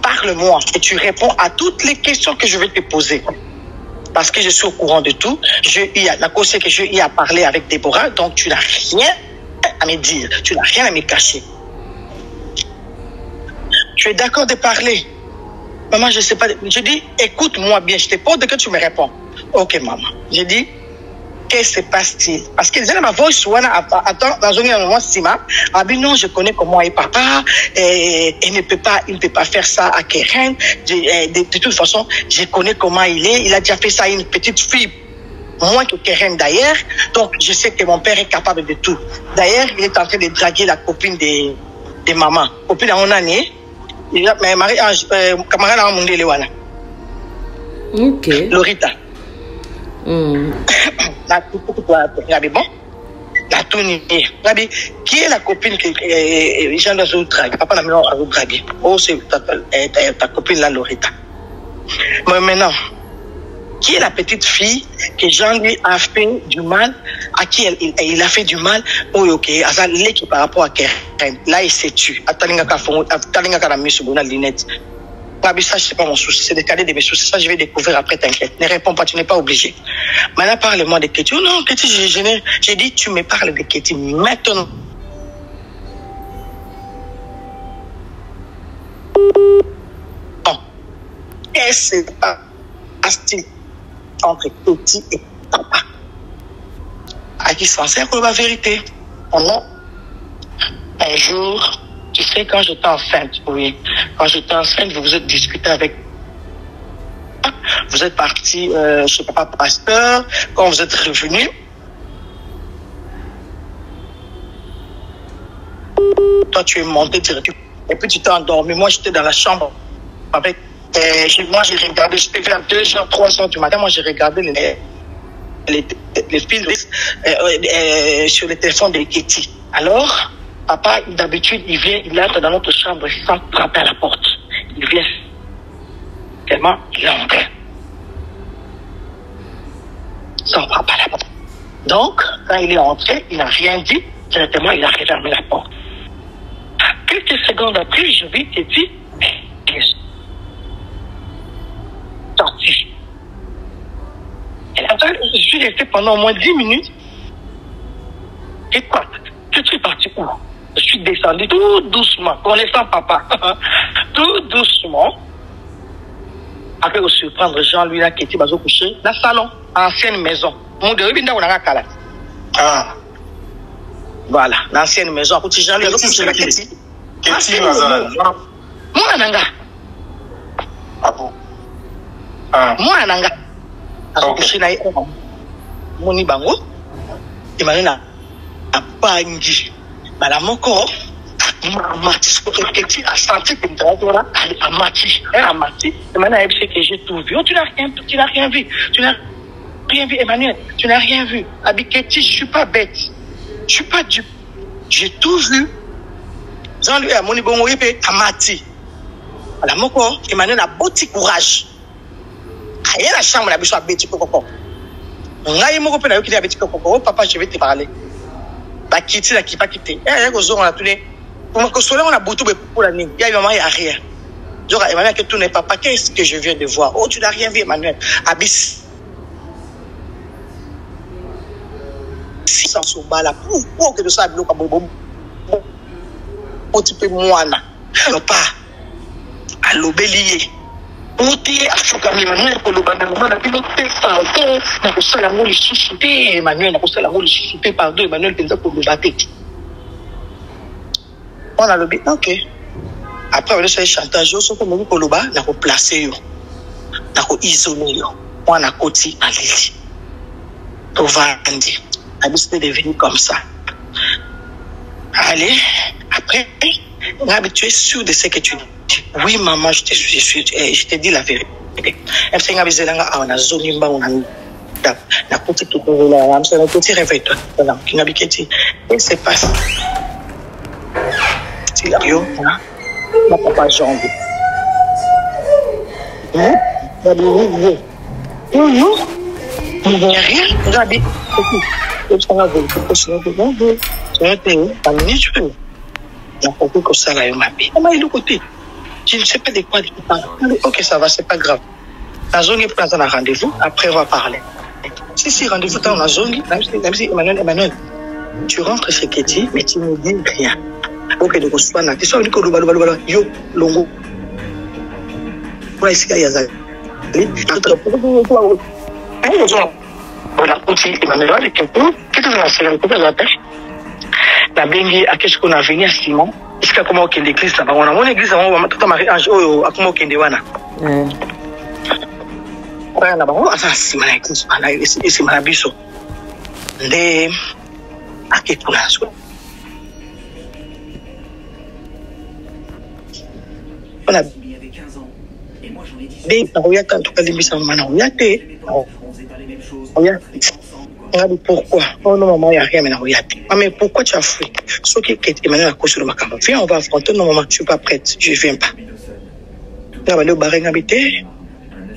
Parle-moi et tu réponds à toutes les questions que je vais te poser. Parce que je suis au courant de tout. La cause c'est que je y a parlé avec Déborah, donc tu n'as rien à me dire. Tu n'as rien à me cacher. Tu es d'accord de parler? Maman, je ne sais pas. Je dis, écoute-moi bien. Je te pose que tu me réponds. Ok, maman. Je dis, qu'est-ce qui se passe-t-il? Parce que déjà, ma voix, attends, dans un moment, Sima, ah ben non, je connais comment est papa, et il ne peut pas faire ça à Keren. De toute façon, je connais comment il est. Il a déjà fait ça à une petite fille, moins que Keren d'ailleurs. Donc, je sais que mon père est capable de tout. D'ailleurs, il est en train de draguer la copine de maman. Copine à mon année. Il a, mais mariage, camarade à mon Léwana. Ok. Lorita. La qui est la copine que Jean doit draguer? Papa n'a pas dragué. Oh, c'est ta copine là, Lorita. Mais maintenant, qui est la petite fille que Jean lui a fait du mal, à qui il a fait du mal? Oh, ok, qui par rapport à Keren. Là, il s'est tué. Ça, c'est pas mon souci, c'est de caler de mes soucis. Ça, je vais découvrir après, t'inquiète. Ne réponds pas, tu n'es pas obligé. Maintenant, parle-moi de Ketty. Oh non, Ketty, j'ai dit, tu me parles de Ketty maintenant. Bon. Qu'est-ce qui se passe entre Ketty et papa? À qui sincère pour la vérité? Non. Un jour, tu sais, quand j'étais enceinte, oui. Quand j'étais enceinte, vous vous êtes discuté avec... Vous êtes parti chez papa pasteur. Quand vous êtes revenu, toi, tu es monté directement. Et puis, tu t'es endormi. Moi, j'étais dans la chambre avec... moi, j'ai regardé, j'étais vers 2h, 3h du matin. Moi, j'ai regardé les fils sur le téléphone de Ketty. Alors... Papa, d'habitude, il vient, il entre dans notre chambre sans frapper à la porte. Il vient tellement, il est entré. Sans frapper à la porte. Donc, quand il est entré, il n'a rien dit. Directement, il a refermé la porte. Quelques secondes après, je vis Ketty sorti. Je suis resté pendant au moins 10 minutes. Et quoi? Je suis parti où? Je suis descendu tout doucement, connaissant papa, tout doucement. Après, au surprendre Jean, lui, là, qui était couché, dans le salon, ancienne maison. Mon Dieu, il y a un calage. Ah. Voilà, l'ancienne maison. À côté Jean, lui, il couché là, Ketty. Ketty, moi, Nanga. Ah bon? Ah. Moi, Nanga. Couché là, Moni Bango. Il m'a dit, à Bangi. Madame Moko, Mati, Ketty a senti que elle a mati. Elle a mati. Et maintenant, elle sait que j'ai tout vu. Oh, tu n'as rien vu. Tu n'as rien vu, Emmanuel. Tu n'as rien vu. Abi Ketty, je ne suis pas bête. Je ne suis pas dupe. J'ai tout vu. Jean-Louis a moni bongo épée à mati. Madame Moko, Emmanuel a beau petit courage. Il y a la chambre, la biche a bêti coco. On a eu mon copain qui a bêti coco. Oh, papa, je vais te parler. Bah, Ketty là qui pas quitté. Eh, on a tous les. Pour que cela on a beaucoup pour la nuit. Il y a vraiment rien. Genre Emmanuel que tout n'est pas. Qu'est-ce que je viens de voir? Oh, tu n'as rien vu, Emmanuel. Abyss. Si ça se bat là, pour que de ça bloque à bobo. Un petit peu moins là. Alors pas. À l'obélier. Oti asukami Emmanuel pour le bandement na bino testa na kusala ngoli susute Emmanuel na kusala ngoli susute pardon Emmanuel penza pour le battre. On a le but OK. Après on laisse chantage au soko mo ko loba na ko placer yo. Na ko isoler yo. On a koti alili. To vandi. Habitué de venir comme ça. Allez, après tu es sûr de ce que tu dis. Oui, maman, je te dis la vérité. Elle s'est engagée là, on a zone la petite la petit réveil-toi. Qui n'a Ketty. Et c'est pas ça. C'est là, ma papa jambe. Je ne sais pas de quoi tu parles. Ok, ça va, c'est pas grave. La zone est présente à rendez-vous, après on va parler. Si rendez-vous dans la zone, Emmanuel, tu rentres chez Ketty, mais tu ne dis rien. Ok, donc on se voit, tu sois venu yo, longo. Voilà, ici, il y a ça. La bengi a qu'est-ce qu'on a venu à Simon. Est-ce qu'il y a comment qu'il l'église là-bas? On a mon église, on va tout Marie-Ange, oh, à comment qu'il est wana. Ouais, là-bas, on a Simon l'église, et c'est ma biso. De à quel point là, on a des paroyats en tout cas les missions maintenant. Pourquoi? Oh non, maman, il n'y a rien maintenant. Mais pourquoi tu as fui? Ce qui est Emmanuel a cause sur le macambo. Viens, on va affronter. Non, maman, je ne suis pas prête. Je ne viens pas. On va aller au barring habité.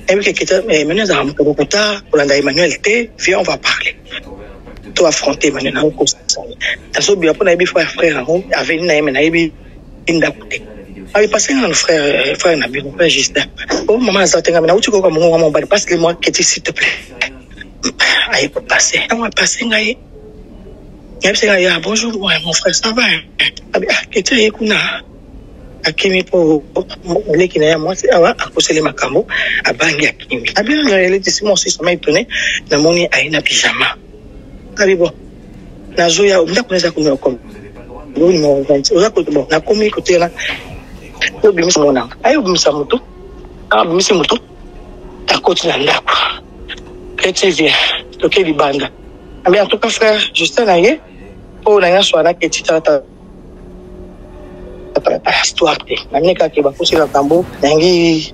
Emmanuel a un peu de temps. Emmanuel était. Viens, on va parler. Tu vas affronter Emmanuel. Dans ce bien, on a eu frère avec une avait passé un frère Nabi, mon frère Justin. Oh, maman, ça t'a dit, tu vas mon bal, parce que moi, qui s'il te plaît. Aïe, pour passer. On va passer, aïe. Bonjour, mon frère, ça va? Ah, qu'est-ce que tu as? Akimi pour les qui n'aiment moi, c'est à cause de Macambo, à Bangi Akimi. Ah bien, elle était si mon fils m'a étonné, n'a moni à une pyjama. Ah bon, na zoya, on a connu ça comme. Nous, nous, on a connu bon, na commis côté là. Yo bimisa mona. Ayo bimisa moto. Ah bimisa moto. Ta côté là là. Qu'est-ce que c'est? Ok, les bandes. Ah bien, en tout cas, frère, Justin Aye, pour la soirée, que tu t'attends. Histoire de l'année qui va pousser le tambour, qui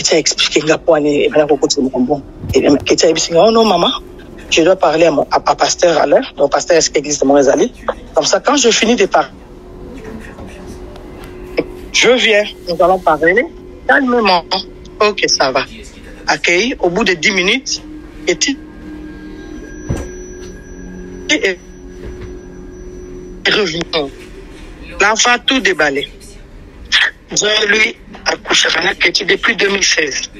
t'a expliqué que et maintenant qu'on continue le tambour. Et qui t'a dit oh non maman, je dois parler à pasteur à l'heure, donc pasteur est-ce qu'il existe mon résalé. Comme ça, quand je finis de parler, je viens, nous allons parler calmement. Ok, ça va. Accueilli au bout de 10 minutes, et revenu. L'enfant tout déballé. Lui a couché avec Ketty depuis 2016.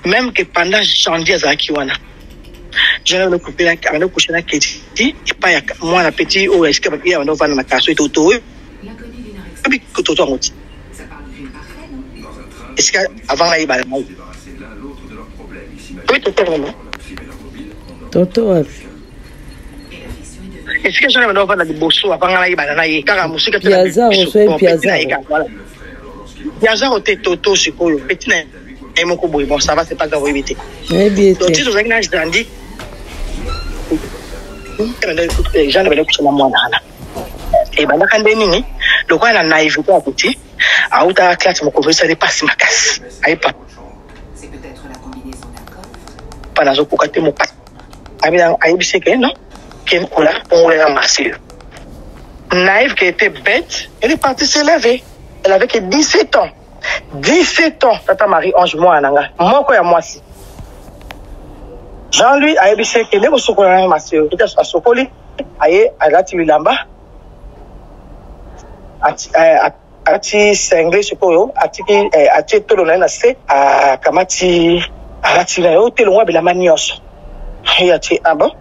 Même que pendant janvier à Kiwana. Je l'ai coupé avec couché avec Ketty. Et pas moi la petite ou est-ce que y a un enfant dans ma casse et tout. Est-ce qu'avant la ibala? Oui, Toto. Est-ce que j'en ai un de Bosso avant la ibala? Car la musique Piazza, on soit Piazza. Piazza, on était Toto, c'est quoi? Petit et mon couple, bon, ça va, c'est pas grave, éviter. Eh bien, donc, si vous avez un âge grandi, les gens avaient couché la moine. Et ben, quand on est le roi a naïveté à côté, à haute classe, mon convoi, ça dépasse ma casse. C'est peut-être la combinaison d'accord. Pas dans un côté, mon pas. Aïe, c'est que non, qui est couleur, on l'a ramassé. Naïve qui était bête, elle est partie se lever. Elle avait que 17 ans. 17 ans, Tata Marie-Ange, moi, moi, quoi, moi, si. Jean-Louis, aïe, c'est que les gens qui ont ramassé, il était à Sokoli, aïe, à la Tibilamba. Ati sengle sikoyo ati tolo na se a kamati ati na yo telo wa bela manioso ati abo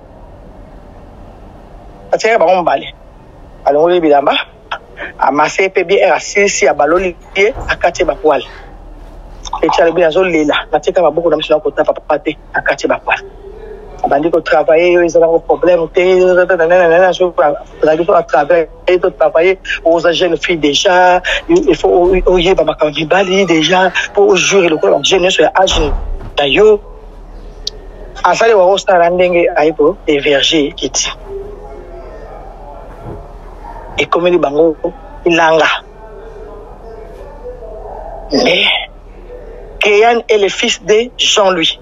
ati ba ngombale alongole bilamba amase pe bien asisi abaloli pie akati ba poil eti ale bien zo lela natika ba boko na msina ko tapa papate akati ba poil abandi ko travailler ils ont un problème à travailler aux jeunes filles déjà il faut oyer ba makambali déjà pour jurer le corps jeune sur âge d'ailleurs afale wa ostara ndenge aipo et verger kiti et comme les bango ilanga mais Kéyan est le fils de Jean-Louis.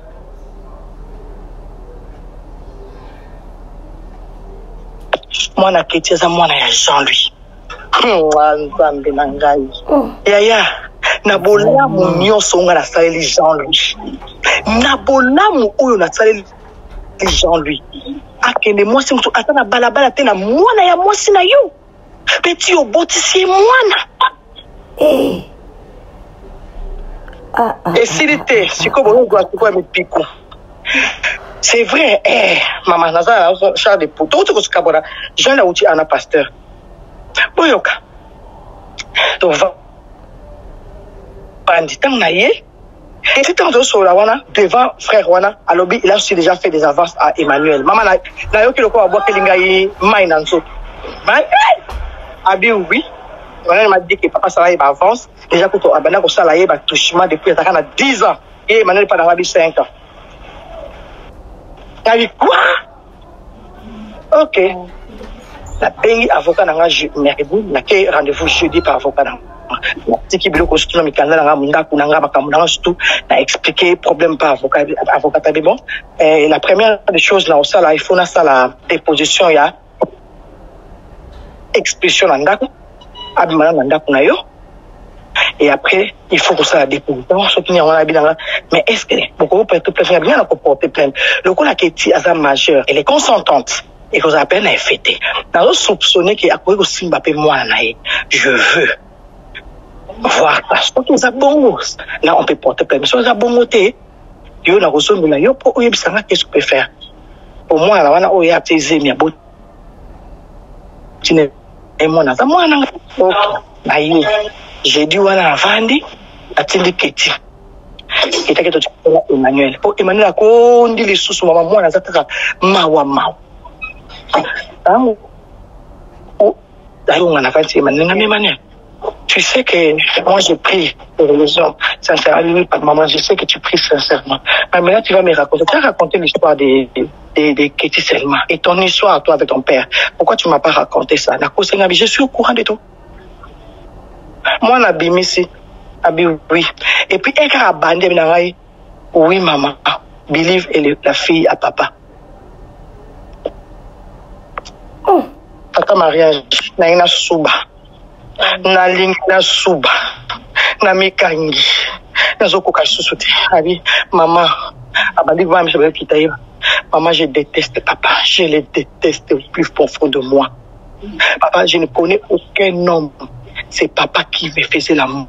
Moi, na Ketty, ça moi na Jean-Louis. Yaya, na bolamu nyonso nga nasaleli Jean-Louis na bolamu oyo nasaleli Jean-Louis akende mwasi mutu ata na balabala te na mwana ya mwasi na yo peti obotisi mwana esili te siko bolongo asiko ya mipiko. C'est vrai, maman naza char de poteau to koskabora Jean Lauti ana pasteur boyoka to va bandi tang na ye et c'est en dessous la wana devant frère wana alobi il a aussi déjà fait des avances à Emmanuel maman na yo kiloko aboa kelinga yi mai na nso mai abi oui on m'a dit que papa ça va avance déjà ko to abana ko sala ye ba touchement depuis ataka na 10 ans et Emmanuel pas dans 5 ans. Quoi? Ok. La pays avocat n'a pas rendez-vous jeudi par avocat. Si qui bloque aussi mi canal n'a munda kunanga bakamuna surtout n'a expliqué problème par avocat bon. La première des choses là au sala il faut na sala déposition ya expulsion nandako abimana nandako na yo. Et après, il faut que ça la dépose. Mais est-ce que beaucoup peut être plainte bien pour porter plainte? Le coup la Kéti à majeur, elle est consentante et que ça appelle à fêter. Dans le soupçonné qu'il y a quoi aussi Mbappé moi je veux voir parce que ça bon là on peut porter plainte. Mais si ça bon moté, yo na reçu mais yo pour y ça qu'est-ce qu'on peut faire? Pour moi là on a oya tezé mi abo. Tine et moi na ça moi na. Aïe. J'ai dit wana avandi atindi Keti kitake to Emmanuel po Emmanuel akondi lisusu mama mwana zataka mawa d'ailleurs on a fait Emmanuel tu sais que moi j'ai pris des religions sincèrement pas maman je sais que tu pries sincèrement mais maintenant tu vas me raconter l'histoire des Keti seulement et ton histoire toi avec ton père pourquoi tu m'as pas raconté ça je suis au courant de tout. Moi, na bimisi, abi oui. Et puis, elle a bandé, oui, maman, believe elle est la fille à papa. Papa mariage, na ina suba, na ling na suba, na mikangi, na zoko kasusuti. Abi, maman, abandi va me savoir qui t'aille. Maman, je déteste papa, je le déteste au plus profond de moi. Papa, je ne connais aucun homme. C'est papa qui me faisait l'amour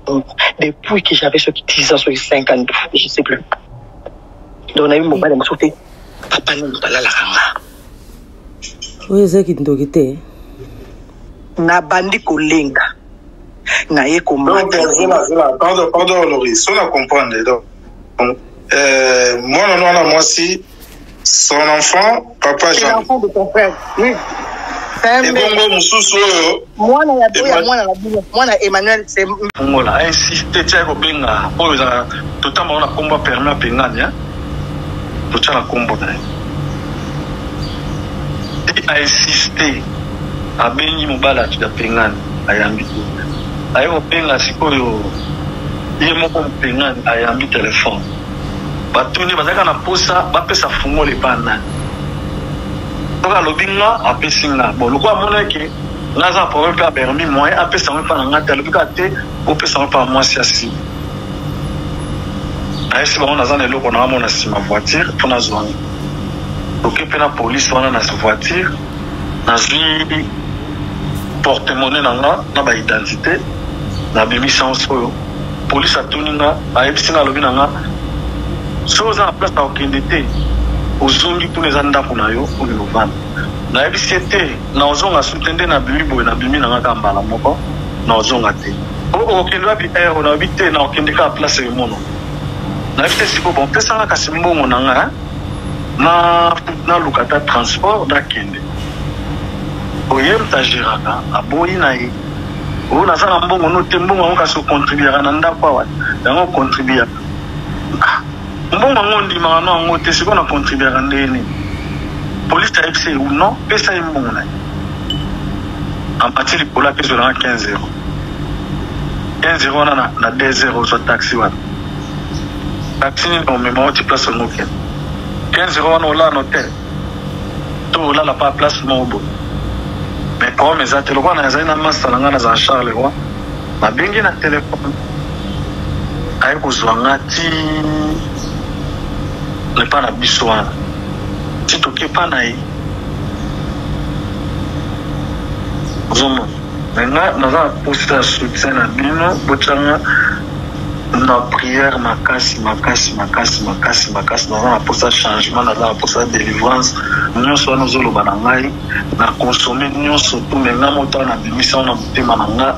depuis que j'avais ce 10 ans, 5 ans, je ne sais plus. Donc on a eu mon père de me sauter. Papa n'est pas là la ranga. Oui, c'est qui t'ont quitté. Na bandi kolenga. Na ye komanda. Pardon, Loris, on a compris. Donc, moi si son enfant, papa Jean. C'est l'enfant de ton frère, oui. Moi, Emmanuel, c'est. On a insisté, tu as benga. Oh, totalement on a combat permis à Pengania. Tout ça, on a combat. Il a insisté à Benny Mobala, tu as Pengan, à Yambi. Ayo Benga, c'est quoi yo? Il est mon Pengan, à Yambi téléphone. Batuni, bazaka na posa, bapesa fungo les bananes. Toka lobinga apesinga bon lokwa mona ke naza problème ka permis moi apesa moi pa ngata lobika te opesa moi pa moi si asi ayesi ba naza na loko na mona sima voiture pour na zone OK pe na police wana na voiture na zui porte-monnaie na ba identité na bimi sans oyo police atuninga ayebisinga lobina nga soza na place na okendete ozongi tous les andako na yo pour le vendre na ebisete na ozonga sutende na bibo na bimi na ngaka mbala moko na ozonga te o okendo abi air na bité na okendeka place e mono na ebisete siko bon pesa nga kasimbongo na nga na lukata transport da kende oyem tajiraka aboyi na ye o na sala mbongo no tembongo ngo kaso contribuer na ndako wa dango contribuer mbongo ngondi mangano ngo te siko na contribuer ndeni police a excès ou non pesa mbongo na en partie pour la pesa na 15 euros 15 euros na 2 euros sur taxi wa taxi ni on me monte place au 15 euros on là en hôtel tout là la pas place mobo mais comme les ateliers on a une masse na ngana za Charles wa ma bengi na téléphone aye kozwanga ti lepa na biso wana ti tokepa na ye ozomona nga naza na poste ya soutien na bino botyanga na prière makasi naza na poste ya changement naza na poste ya délivrance nyonso wana ozoloba na ngai na consommer nyonso tu me nga moto wana nabimisa wana motema na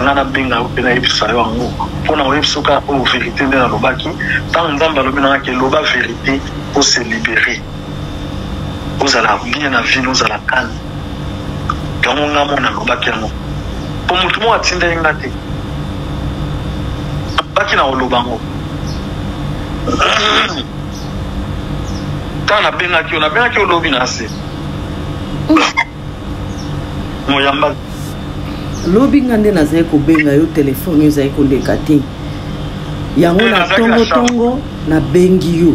nga nabenga yo mpe nayebisa yo yango mpo na oyebisa oka oyo vérité nde nalobaki ntango nzambe alobi na ngaki eloba vérité po se libérer ozala bien na vie ozala calme yango nga mo nalobaki yango po motu mo atinda ye nga te baki na koloba ngo ntango nabengaki yo lobi na se moyamba lobi nga nde nazali kobenga yo telefone oyo ezali koleka te yango na tongotongo nabengi yo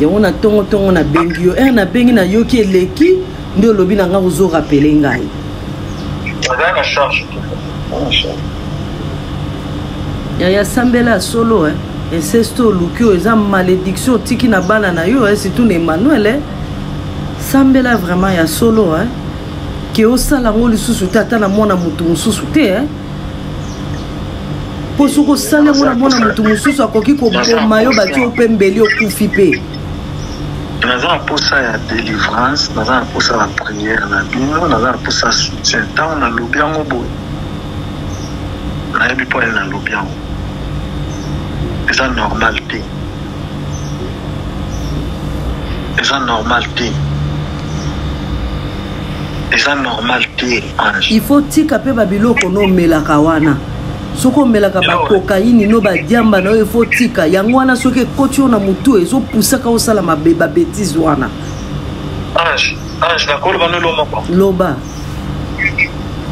yango na tongotongo nabengi yo nabengi na yoki eleki nde olobi na nga ozorapele ngai ya sambela ya solo inceste oluki oyo eza malédiction otiki na bana na yo surtout na Emmanuel sambela vraiment ya solo ke osala ngo lisusu te ata na mwana motu mosusu te mpo soki osala ngo na mwana motu mosusu akoki koboma yo bati opembeli okufi mpe naza na posa ya délivrance naza na posa ya prière na bino naza na posa ya soutien ntango nalobi yango boye nayebi mpo ye nalobi yango eza normal te eza normal te Ange. Il faut tika pe babiloko no melaka wana soko melaka ba cocaïne no ba diamba no il faut tika yango wana soki ekoti na mutu ezo pusaka osala mabeba bêtise wana Ange na koloba no loba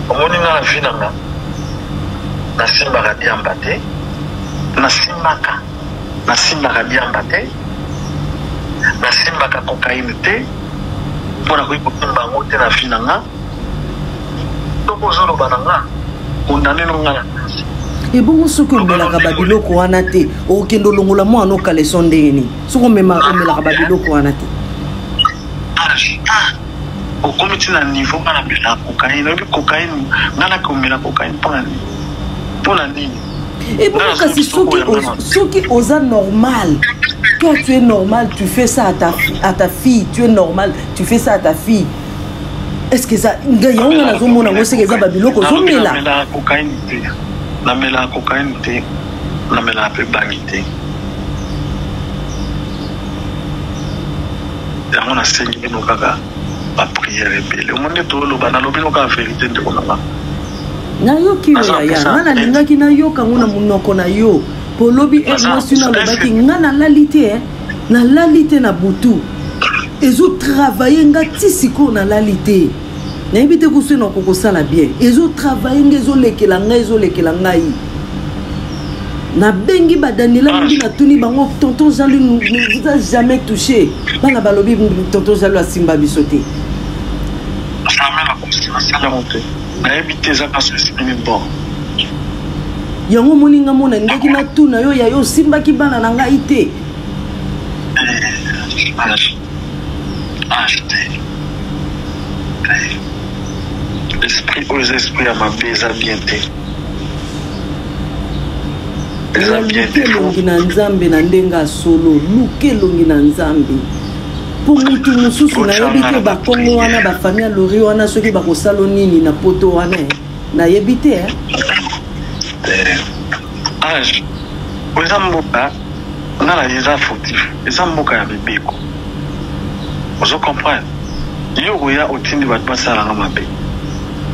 omoni na vie nanga nasimbaka diamba te nasimbaka diamba te nasimbaka cocaïne te mpona koki kotumba yango te na vie nanga toko ozoloba na nga kondane no nga na kasi ebongo soki omelaka babiloko wana te okende olongola mwana okaleso ndenge nini soki omelaka babiloko wana te okomi ti na niveau nga na mela cocaïne oyebi cocaïne nga naki omela cocaïne mpona nini ebongo kasi soki oza normal toi tu es normal, tu fais ça à ta fille, tu es normal, tu fais ça à ta fille. Est-ce que ça gagnant on a zomo na ngose keza babiloko zomela na cocaïne te na mela cocaïne te na mela pe bagité yango na sengi bino kaka ba prière ebele omonde to loba na lobino ka vérité nde kona na yoki ya ngana lingaki na yoka ngona munoko na yo polobi émotionnel lobaki ngana lalité na lalité na butu ezo travailler nga tisiko na lalité na ibite kusena koko sala bien ezo travailler ngezo lekela ngai na bengi ba Daniela mingi na tuni bango tonton Jalu nous a jamais touché bana balobi tonton Jalu asimba bisoté jamais la constance monter na ibite za parce que c'est bon yango moninga mona ndeki na tuna yo ya yo simbaki bana na ngai te l'esprit aux esprits à ma beza bien te lukelongi na nzambe na ndenga solo lukelongi na nzambe po mutu mosusu nayebi te bakongo wana bafami ya lori wana soki bakosala nini na poto wana nayebi te Ange, eza mboka ngala eza fautif eza mboka ya bibeko ozo comprendre yo koya otindi bato basalanga mabe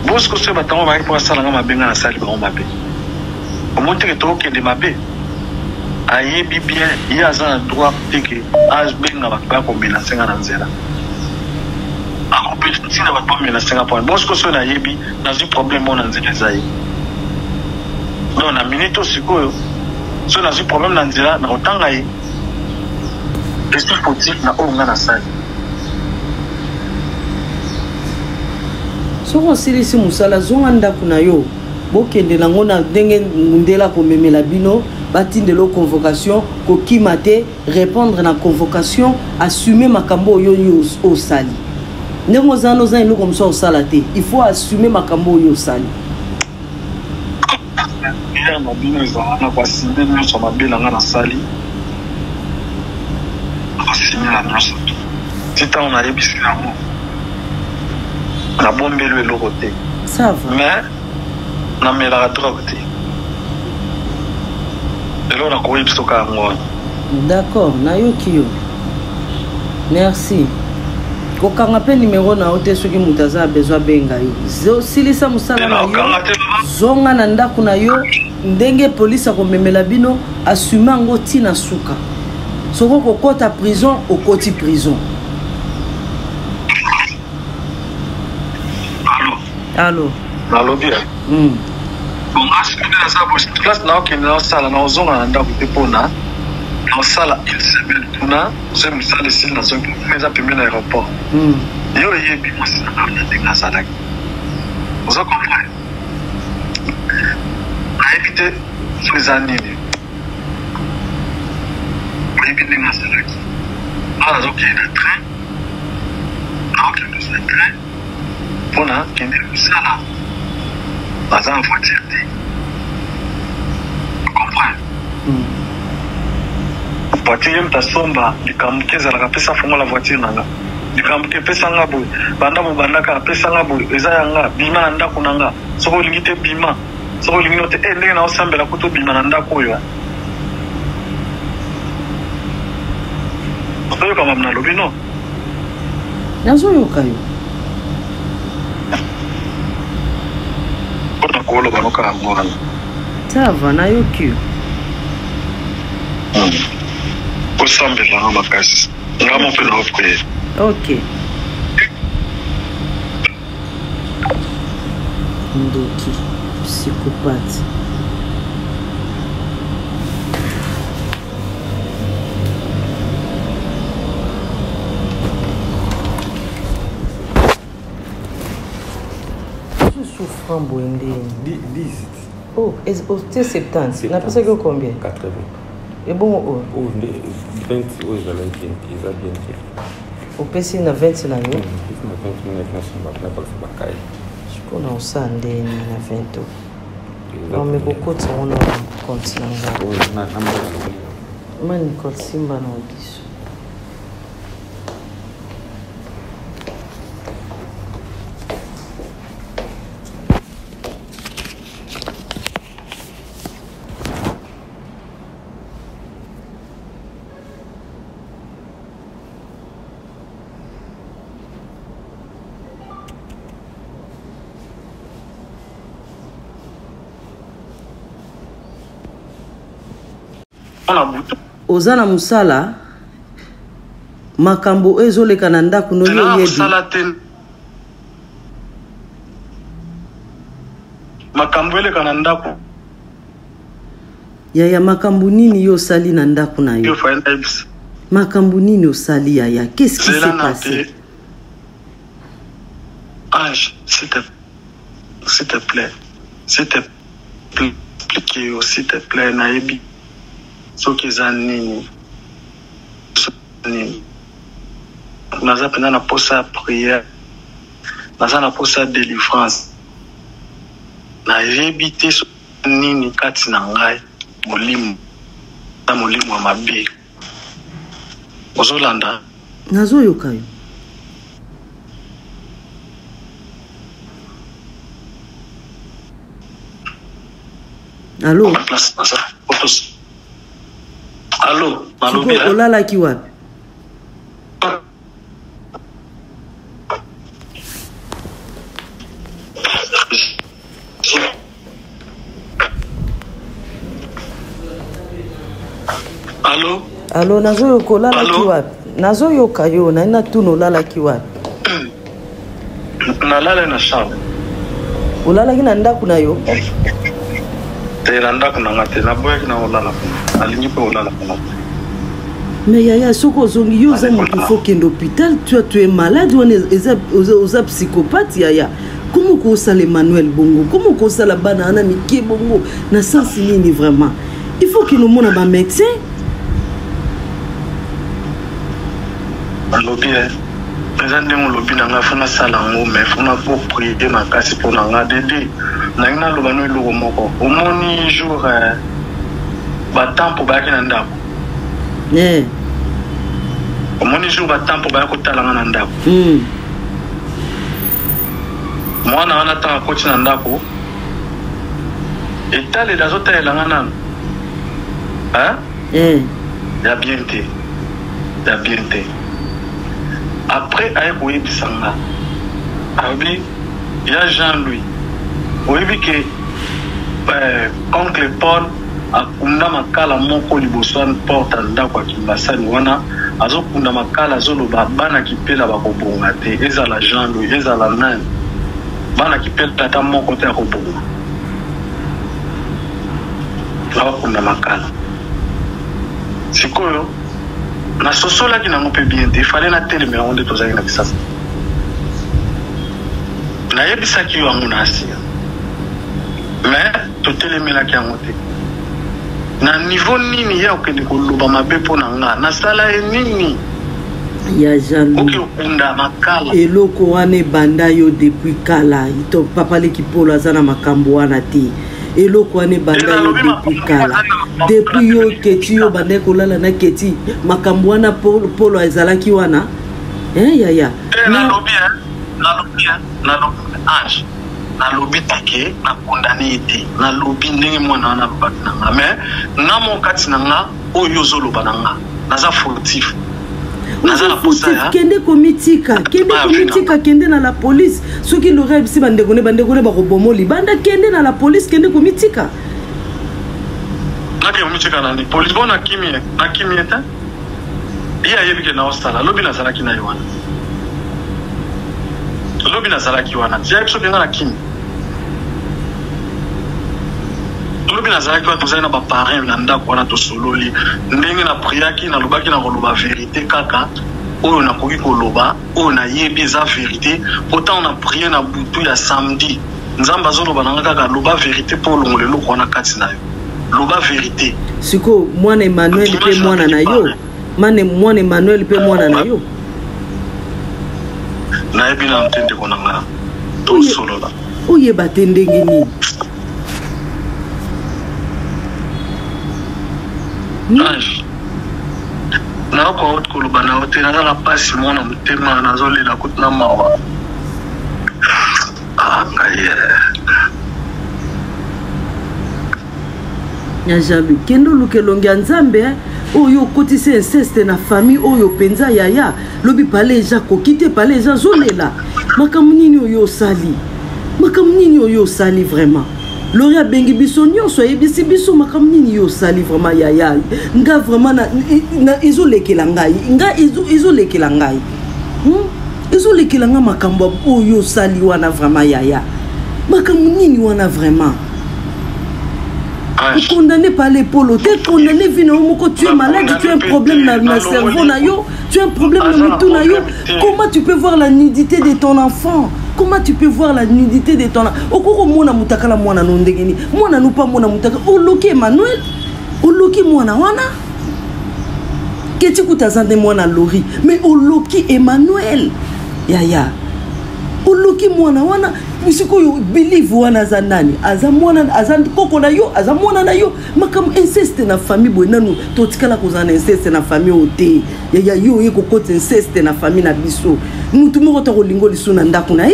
bosko so batango baki po basalanga mabe nga nasali bango mabe omonteke tokende mabe ayebi bien ye aza na droit teke abenga bato bakomenase nga na nzela akopetina bato bamenase nga point bosko so nayebi nazwi problème mo na nzela eza ye non na minute osikoyo so nazwi problème na nzela na kotanga ye esprit fautif na oyo nga nasali soko osilisi mosala zonga ndako na yo bokende nango na ndenge mundela komemela bino batindelo convocation kokima te répondre na convocation assumer makambo yo au sali ndenge ozana ozana eloko mosusu osala te il faut assumer makambo oyo osali ya mabino ezalana kwasimbe nyonso mabelanga na sali asimela nyonso titango nayebisi yango nabombeli eloko te mais namelaka drogue te eloko nakoyebisoka yango wana d'accord nayoki yo merci kokanga mpe numéro na yo te soki moto aza besoin abenga yo silisa mosala na yo zonga na ndako na yo ndenge polisi akomemela bino assume yango ntina suka soko kokota prison okoti prison. Allô allô bien bon asikende na sa bosi classe na okende na sala na ozonga na ndako te mpona na osala une semaine kuna ozoyi mosala esili na zongi eza pembeni na aéroport yo oyebi mwasi na ngai na ndenge azalaki ozo comprendre nayebi te so eza nini oyebi ndenge azalaki awa nazokende na train naokende na train mpona kende kosala baza na voiture te comprendre voiture ye moto asomba likambo ke ezalaka apesa fongo la voiture na nga likambo ke epesa nga boye banda bobandaka apesa nga boye eza ya nga bima na ndako na nga soki olingi te bima soki olingi no te ndenge naosambela kuta obima na ndako oyo ozoyoka mamu nalobi no nazoyoka yo mpona koloba noka yango wana tava nayoki yo kosambela nga makasi ngamo mpe na opre ok ndoki psychopathe souffrant boindé 10. Oh, c'est 70. On a pensé que combien? 80. Et bon, oh. 20, oh, ils avaient bien. Au PC, il y a 20 là, non? Je connais ça, il y a 20. Non, mais beaucoup de gens ont continué. Moi, Nicole Simba, non, dis. Ozana musala makambo ezoleka na ndako no yo yebi makambo eleka na ndako ya makambo nini yo sali na ndako na yo makambo nini osali ya qu'est-ce qui s'est passé Ange s'il te plaît s'il te plaît nayebi soki eza nini naza mpena na posa ya prière naza na posa ya délivrance nayebi te soki nini kati na ngai molimo na molimo ya mabe ozolanda nazoyoka yo allo allo malobi olalaki wapi allo nazoyoka olalaki wapi nazoyoka yo naina tuna olalaki wapi nalala na chambre olalaki na ndako na yo te na ndako na nga te naboyaki na olala alingi mpe olala kuna mais yaya soki ozongi yo oza moto fo kende hôpital tu es malade wana oza psychopathe yaya komo koosala emmanuel bongo komo koosala bana wana mike bongo na sansi nini vraiment il faut que nous mona ba médecin lobby présent de mon lobby na ngafuna sala ngo mais funa pour prier makasi pour nga dede na ngina loba no logo moko omoni jour ba tempo ba kina ndako omoni jour ba tempo ba ko tala nga ndako mwana wana ta ko tina ndako etale dazota elanga nana ya bien te après aye koyebisanga abi ya Jean-Louis oyebi ke oncle Paul akunda makala moko liboso ya porte ndako ya Kimbasani wana azokunda makala azoloba bana kipela bakobonga te ezala Jean-Louis ezala nani bana kipela tata moko te akobonga bakunda makala sikoyo na sosola ki nango pe bien te fallait na telemela onde tozaki na kisasa na yebisa ki yo ango na asia mais to telemela ki ango te na niveau nini ya okende koloba mabe po na nga na sala nini ya Jean-Louis okunda makala eloko wane banda yo depuis kala ito papa le kipolo azana makambo wana te eloko wane banda yo depuis kala depuis yo keti yo bande kolala na keti makambo wana polo ezalaki wana ya na lobi ange na lobi take na condamné ete na lobi ndenge mwana wana lobaki na nga mais nga mokati na nga oyo zoloba na nga naza fautif kende komitika kende na la police soki lora bisi bandeko ne bakobomoli banda kende na la police kende komitika nake komitika na ni police bona kimi eta iya yebike na ostala lobi na salaki na yowana lobi na salaki wana dia biso benga na kimi lobi na salaki wana tozali na ba parrain na ndako wana to sololi ndenge na priaki na lobaki na koloba vérité kaka oyo na koki koloba oyo na yebi eza vérité pourtant on a prié na butu ya samedi nzamba zoloba na kaka loba vérité pour longole loko wana kati na yo loba vérité siko mwana Emmanuel pe mwana na yo mwana Emmanuel pe mwana na yo na yebi na ntende kona nga to solola oye batendenge ni na ko koloba na hotel na la pasi mona mutema na zolela kutna mawa ngaye ya Jean-Louis kendo lukelongi ya nzambe oyo kotise inceste na famille oyo penza yaya lobi pale eja kokite pale eja zolela makambo nini oyo osali vraiment Loria bengi biso nyonso ayebisi biso makambo nini yo osali vraiment yaya nga vraiment na ezolekela ngai nga ezolekela ngai ezolekela nga makambo oyo osali wana vraiment yaya makambo nini wana vraiment condamné par les polos, tu es condamné finalement, tu es malade, tu as un problème dans le cerveau, tu as un problème dans le tout. Comment tu peux voir la nudité de ton enfant? Comment tu peux voir la nudité de ton enfant? Okoko mona mutaka la mwana nondegeni, mwana nupa mona mutaka, oloki Emmanuel, oloki mwana wana. Keti kutazande mwana Lori, mais oloki Emmanuel, yaya. Oloki mwana wana misiko yo believe wana za nani azamwana azandikoko na yo azamwana na yo makam inceste na famille bonanu totikala kozana inceste na famille ote ya yo yeko kote inceste na famille na biso mutu moko to kolingo liso na ndako na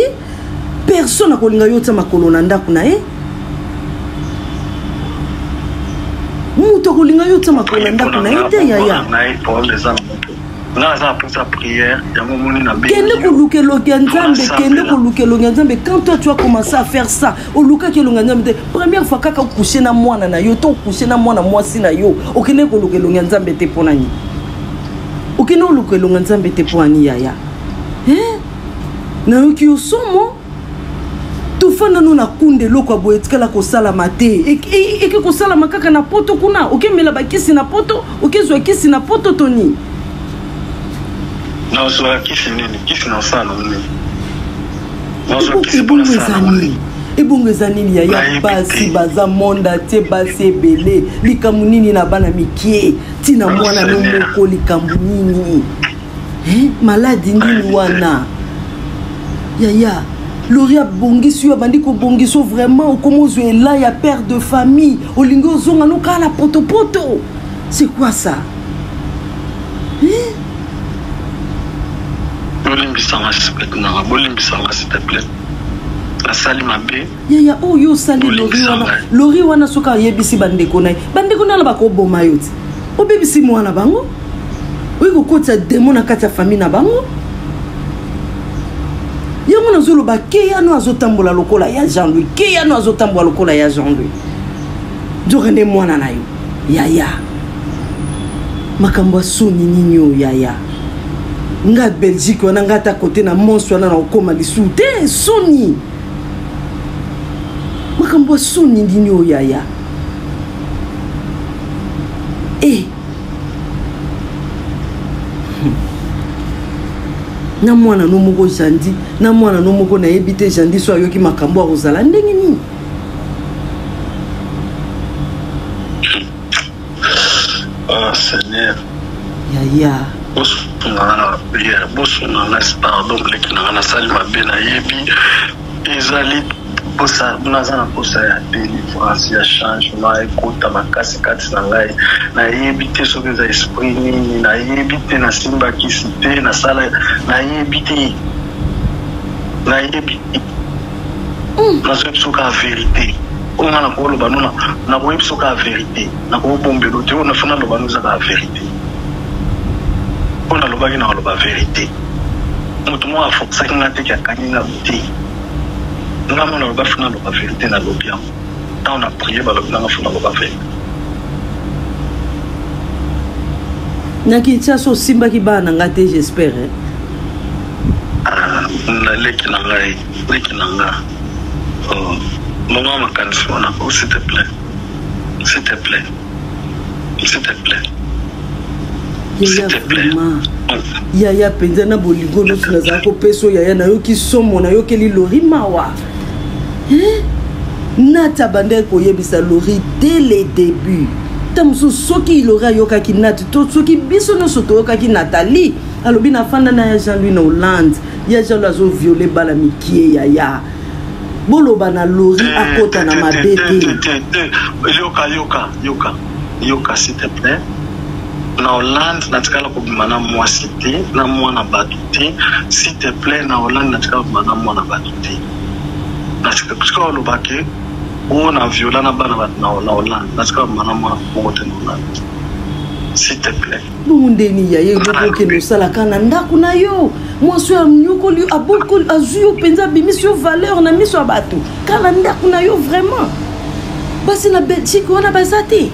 personne akolinga yo tsa makolo na ndako na mutu akolinga yo tsa makolo na ndako na te yaya kende kolukelongi ya nzambe quand toi tu as commencé à faire ça oluka kelonga nzambe première fois kaka coucher na mwana na yo to coucher na mwana mwasi na yo okende kolukelongi ya nzambe te ponani okende kolukelongi ya nzambe te ponani yaya na yo ki osomo tofanda no na kunde loko aboyetikala kosalama te eke kosalama kaka na poto kuna okemela bakisi na poto okezwa kisi na poto toni non, so kisi nini kisi na sana nini non so kisi bona sana ebongeza nini yaya basi baza monda te basi ebele likambo nini na bana mikie tina mwana no moko likambo nini maladi nini wana yaya Loria bongisi yo bandi ko bongiso vraiment comment je là ya père de famille olingo zonga no kala poto poto c'est quoi ça Bolimbisanga s'il te plaît. La sali mabe. Yaya oh yo sali Lori wana soka yebisi bandeko na la bako boma yo ti. O bebisi mwana bango. Oiko kota demo na kati ya famille na bango. Yango na zolo ba keya no azotambola lokola ya Jean-Louis. Keya no azotambola lokola ya Jean-Louis. Jorende mwana na yo. Yaya. Makambo soni ninyo yaya. Nga Belgique wana nga ta côté na monstre wana na okoma lisu te soni. Makambo soni ninyo yaya. Na mwana no moko jandi na mwana no moko na ebite jandi so ayoki makambo akozala ndenge nini Seigneur yaya boso na pardon leki na sali mabe na yebi ezali posa nazana posa ya délivrance ya changement ekota makasi kati na ngai na yebi te soki za esprit nini na yebi te na simba kisi te na sala na yebi te nazoyebi soki a vérité onga na koloba nona nakoyebi soki a vérité nakobombelo te ona funa loba nozaka a vérité mpona alobaki na aloba vérité moto moko afokisaki nga te kiakangi nga te nga mona aloba funa aloba vérité na lobi yango ntango na prie balobi nanga funa aloba vérité naki tia so osimbaki bana nga te j'espère leki na nga monga makanisi wana s'il te plaît yaya penza na bolingo noso nazala kopeso yaya nayoki somo nayokeli Lori mawa nata bande koyebisa Lori dès le début tamusu soki Lori ayokaki nati to soki biso nyonso toyokaki Nathalie alobi na fanda na ya Jean-Louis na Hollande ya Jean-Louis azo viole bala mikie yaya boloba na Lori akota na mabete yoka s'il te plaît na Hollande natikala kobima na mwasi te na mwana bato te s'il te plaît na Hollande natikala kobima na mwana bato te natika puisque olobake o na viola na bana bato na Hollande natikala kobima na mwana moko te na Hollande s'il te plaît bundeni yaye bokoke nosalaka na ndako na yo mwasi ya mnyokoli abokoli azwi yo mpenza bimisi yo valeur na miso ya bato kala ndako na yo vraiment basi na Belgique wana baza te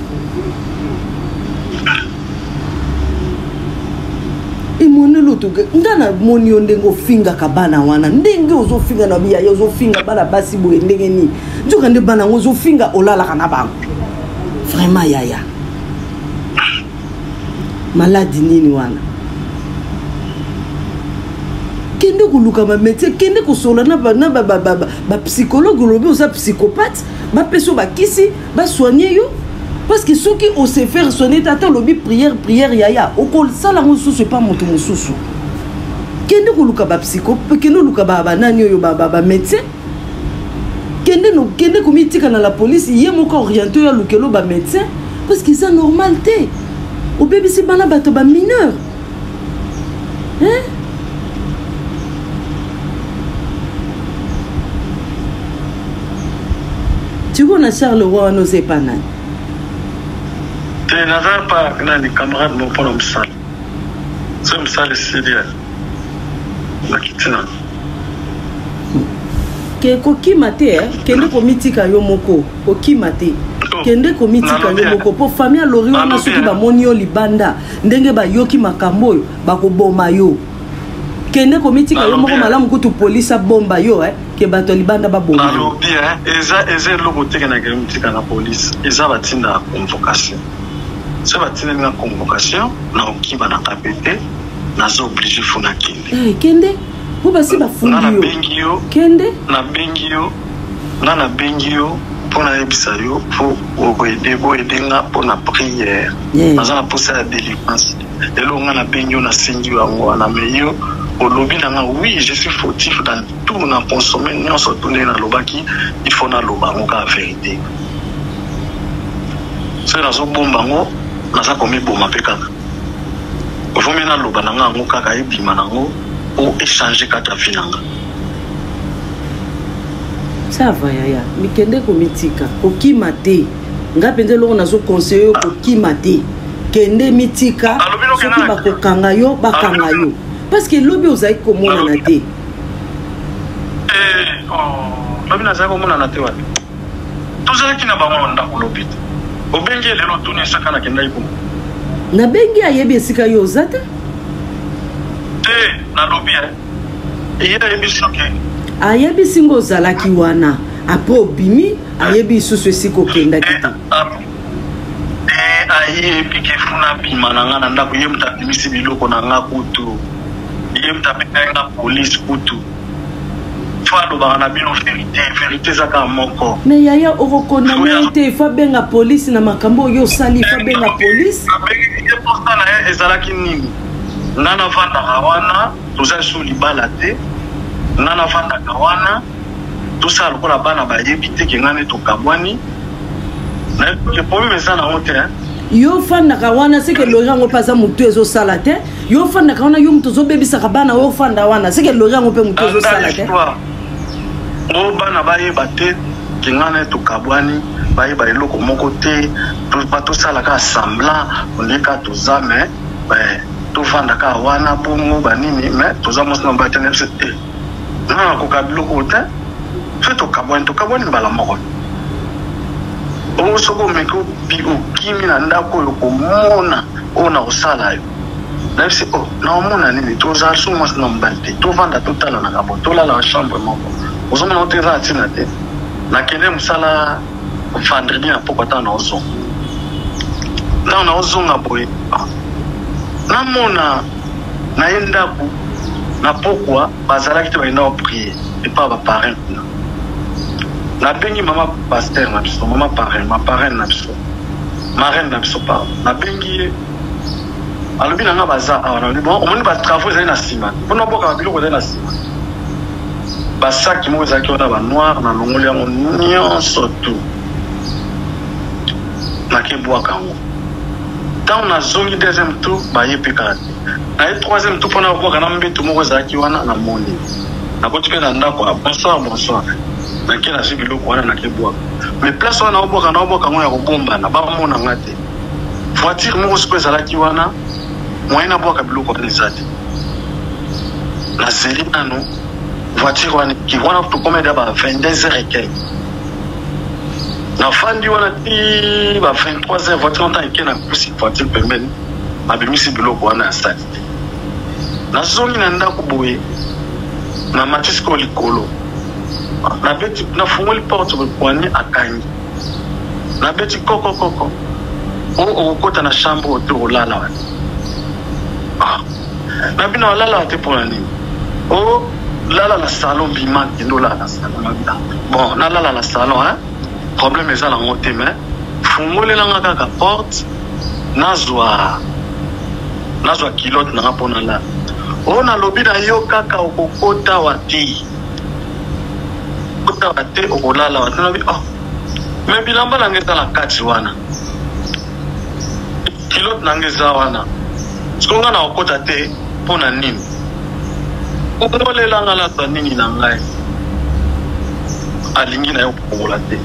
imonelo to ndana moni yo ndenge ofinga kabana wana ndenge ozofinga na biya ozofinga bana basi boye ndenge ni njoka nde bana ozofinga olala kana bango vraiment yaya maladi nini wana kende kuluka ma métier kende kosola na ba psychologue lobi oza psychopathe ba peso ba kisi ba soigner yo parce que ceux qui osent faire soigner tata lobi prière yaya okol sala mususu pas moto mususu kende kuluka ba psychopathe kende luka ba nani yo ba médecin kende komitika na la police ye moko orienté yo lukelo ba médecin parce que c'est normal té au bébé c'est bana bato ba mineur tu connais Charles Roy nos épanades tu n'as pas des camarades mon pour me sale c'est me sale sérieux la kitina ke kokimate kende komitika yo moko kokimate kende komitika yo moko po famille Lori wana soki bamoni yo libanda ndenge bayoki makambo oyo bakoboma yo kende komitika yo moko malamu kutu polisa bomba yo ke bato libanda baboma nalobi eza eloko teke na komitika na police eza batinda convocation so batinda na convocation na okiba na kapete nazo obligé funa kende kende po basi bafundi yo na bengi yo kende na bengi yo Nana Bengio, pour la Ebisayo, pour aider nga pour la prière. Dans la poussée à la délivrance. Et là, on a Bengio, on a Sengio, on a meilleur. Au lobby, oui, je suis fautif dans tout, on a consommé, on s'est tourné dans le baki, il faut dans le bango, la vérité. C'est dans un bon bango, on a commis bon ma péka. Il faut maintenant le bananga, on a dit manango, ou échanger quatre finances. Ça va, yaya. Mais kende komitika, koki mate. Nga pende lo nazo conseiller koki mate. Kende mitika, soki bakokanga yo, bakanga yo. Parce que lobi ozai komona na te. Lobi nazai komona na te wapi. Tozali kina bango ndako lobi. Obengi lelo tuni saka na kenda iko. Na bengi ayebi esika yo zata? Na lobi Iya yebi soke. Ayebi singo zalaki wana. Apo bimi ayebi susu esiko kenda kita. Ayebi kefuna bima na nga na ndako ye mtabimisi biloko na nga kutu. Ye mtabeka police kutu. Fado bana bino vérité zaka moko. Mais yaya okokona te fa benga police na makambo yo sali fa benga police. Ye posta na ezalaki nini? Nana vanda kawana toza sou libala te. Nana vanda kawana tosa lokola bana bayebi te ke ngane to kabwani. Na ke pomi mesa na honte yo fanda kawana seke lorango paza mutu ezo sala te. Yo fanda kawana yo mutu zo bebisa kabana yo fanda wana seke lorango pe mutu ezo sala te. O bana bayeba te ke ngane to kabwani bayeba eloko moko te to sala ka semblant ondeka toza me to fanda ka wana bongo banini me toza mosna batene c'était na ko kabiloko te fait to kabwani mbala moko o soko meko bi o kimi na ndako yo ko mona ona osala yo na bisi o na mona nini toza so mosna mbante to vanda totala na kabo to la chambre moko ozoma na otera atina te na kende musala vendredi na poko ta na ozo na ozonga boye na mona na yendaku na pokwa bazalaki te baenda prier et pas ba parrain na bengi mama pasteur na biso mama parrain ma parrain na biso marraine na biso pa na bengi alobi na nga baza awana bon omoni ba travaux ezali na sima mpona boka biloko ezali na sima basaki moko ezalaki wana ba noir na longoli yango nyonso tu nakebwaka yango ntango nazongi deuxième tour bayepekaka te na ye troisième tour mpona kobwaka na mbeto moko ezalaki wana na moni nakoti mpe na ndako ya bonsoir nake nazwi biloko wana nakebwaka mais place wana naobwaka ngo ya kobombana bamona nga te voiture moko siko ezalaki wana moyen nabwaka biloko wana eza te nazeli nano voiture wana ki wana tokomeda ba 22h et quelques na fandi wana ti ba 23h voiture nta eke na kusi voiture pembeni mabimisi biloko wana ya sali te nazongi na ndako boye na matisi ko likolo na beti na fungoli porte bokwani akangi na beti koko okota na chambre oto olala wana na bina olala te pona nini lala la salon bima kendo la salon mabila bon na lala la salon problème eza na ngote mais fungolela nga kaka porte nazwa kilote na pona la na lobi na yo kaka okokota wati kota wate okolala wati na bi mais bilamba na ngeza na kati wana kilote na ngeza wana sikonga na okota te pona nini okolela nga la twa nini na ngai alingi na yo kokola te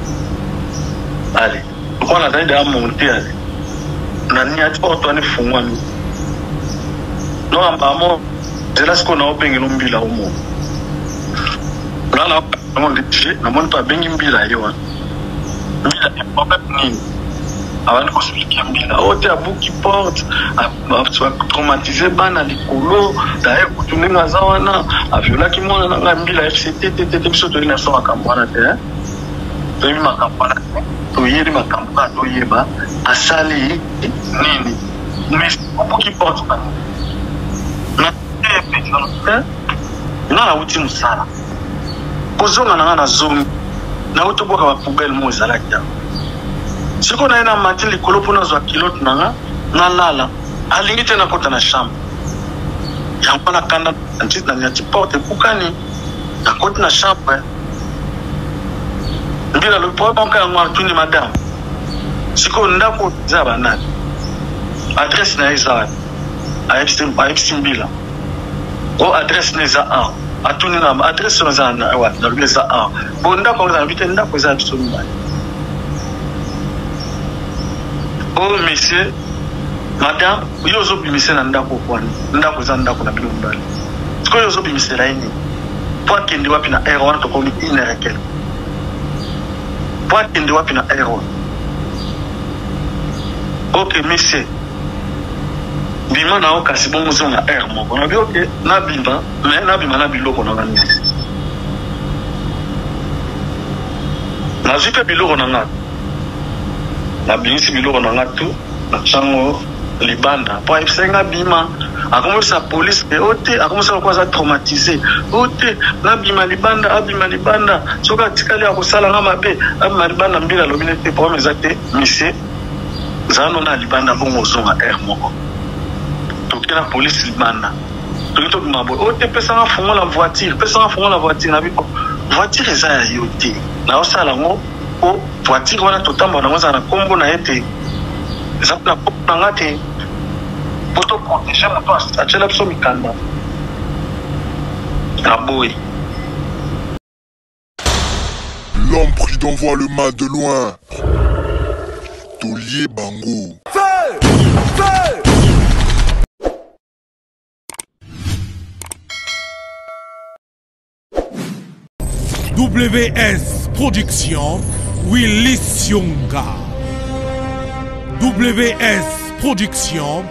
ale okona zali da monte ale na nia twa twa fungwami no ambamo zela siko na obengi no mbila omo lala on dit na mon to bengi mbila yo mbila e problème nini avant de expliquer mbila ote abuki porte a traumatisé bana likolo d'ailleurs kutuné ngazawana aviola ki mona na nga mbila FCT biso to ina so akambwana te to yi makambwana to yiri makambwana to yeba asali nini mais abuki porte na uti musala kozonga na zongi na otoboka ba poubelle mo ezalaki ya siko na ina mati likolo pona zwa kilote nanga na lala alingi te na kota na chambre yango na kanda na nyati porte bukani na kota na chambre mbila lo po banka ya ngwa tuni madame siko ndako za banani adresse na eza ayepsi mbila o adresse na eza a atuni na adresse na za na wa na eza a bo ndako za bite ndako za biso mbali oh monsieur madame yozo bimise na ndako kwani ndako za ndako na bilombali siko yozo bimise la ini kwa kende wapi na air to komi inereke kwa kende wapi na air ok monsieur bima na oka si bon zo na air moko na bi ok na bima mais na bima na biloko na ngani na zipe biloko na ngani na bingisi biloko na ngatu na chango libanda po esenga bima akomisa police e ote akomisa kwa za traumatisé ote na bima libanda abima libanda soka tikali akosala nga mabe abima libanda mbila lobine te po mezate mise zano na libanda bongo zonga air moko toki na police libanda toki to mabo ote pesa nga fongo la voiture na biko voiture eza ya yote na osala ngo o voiture wana totamba na mwaza na kombo na ete ezapna na ngate poto protéger moto achela biso mikanda na boy. L'homme prudent voit le mal de loin. Tolier Bango. WS Production, Willy Sionga. WS Production,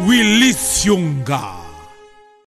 Willy Sionga.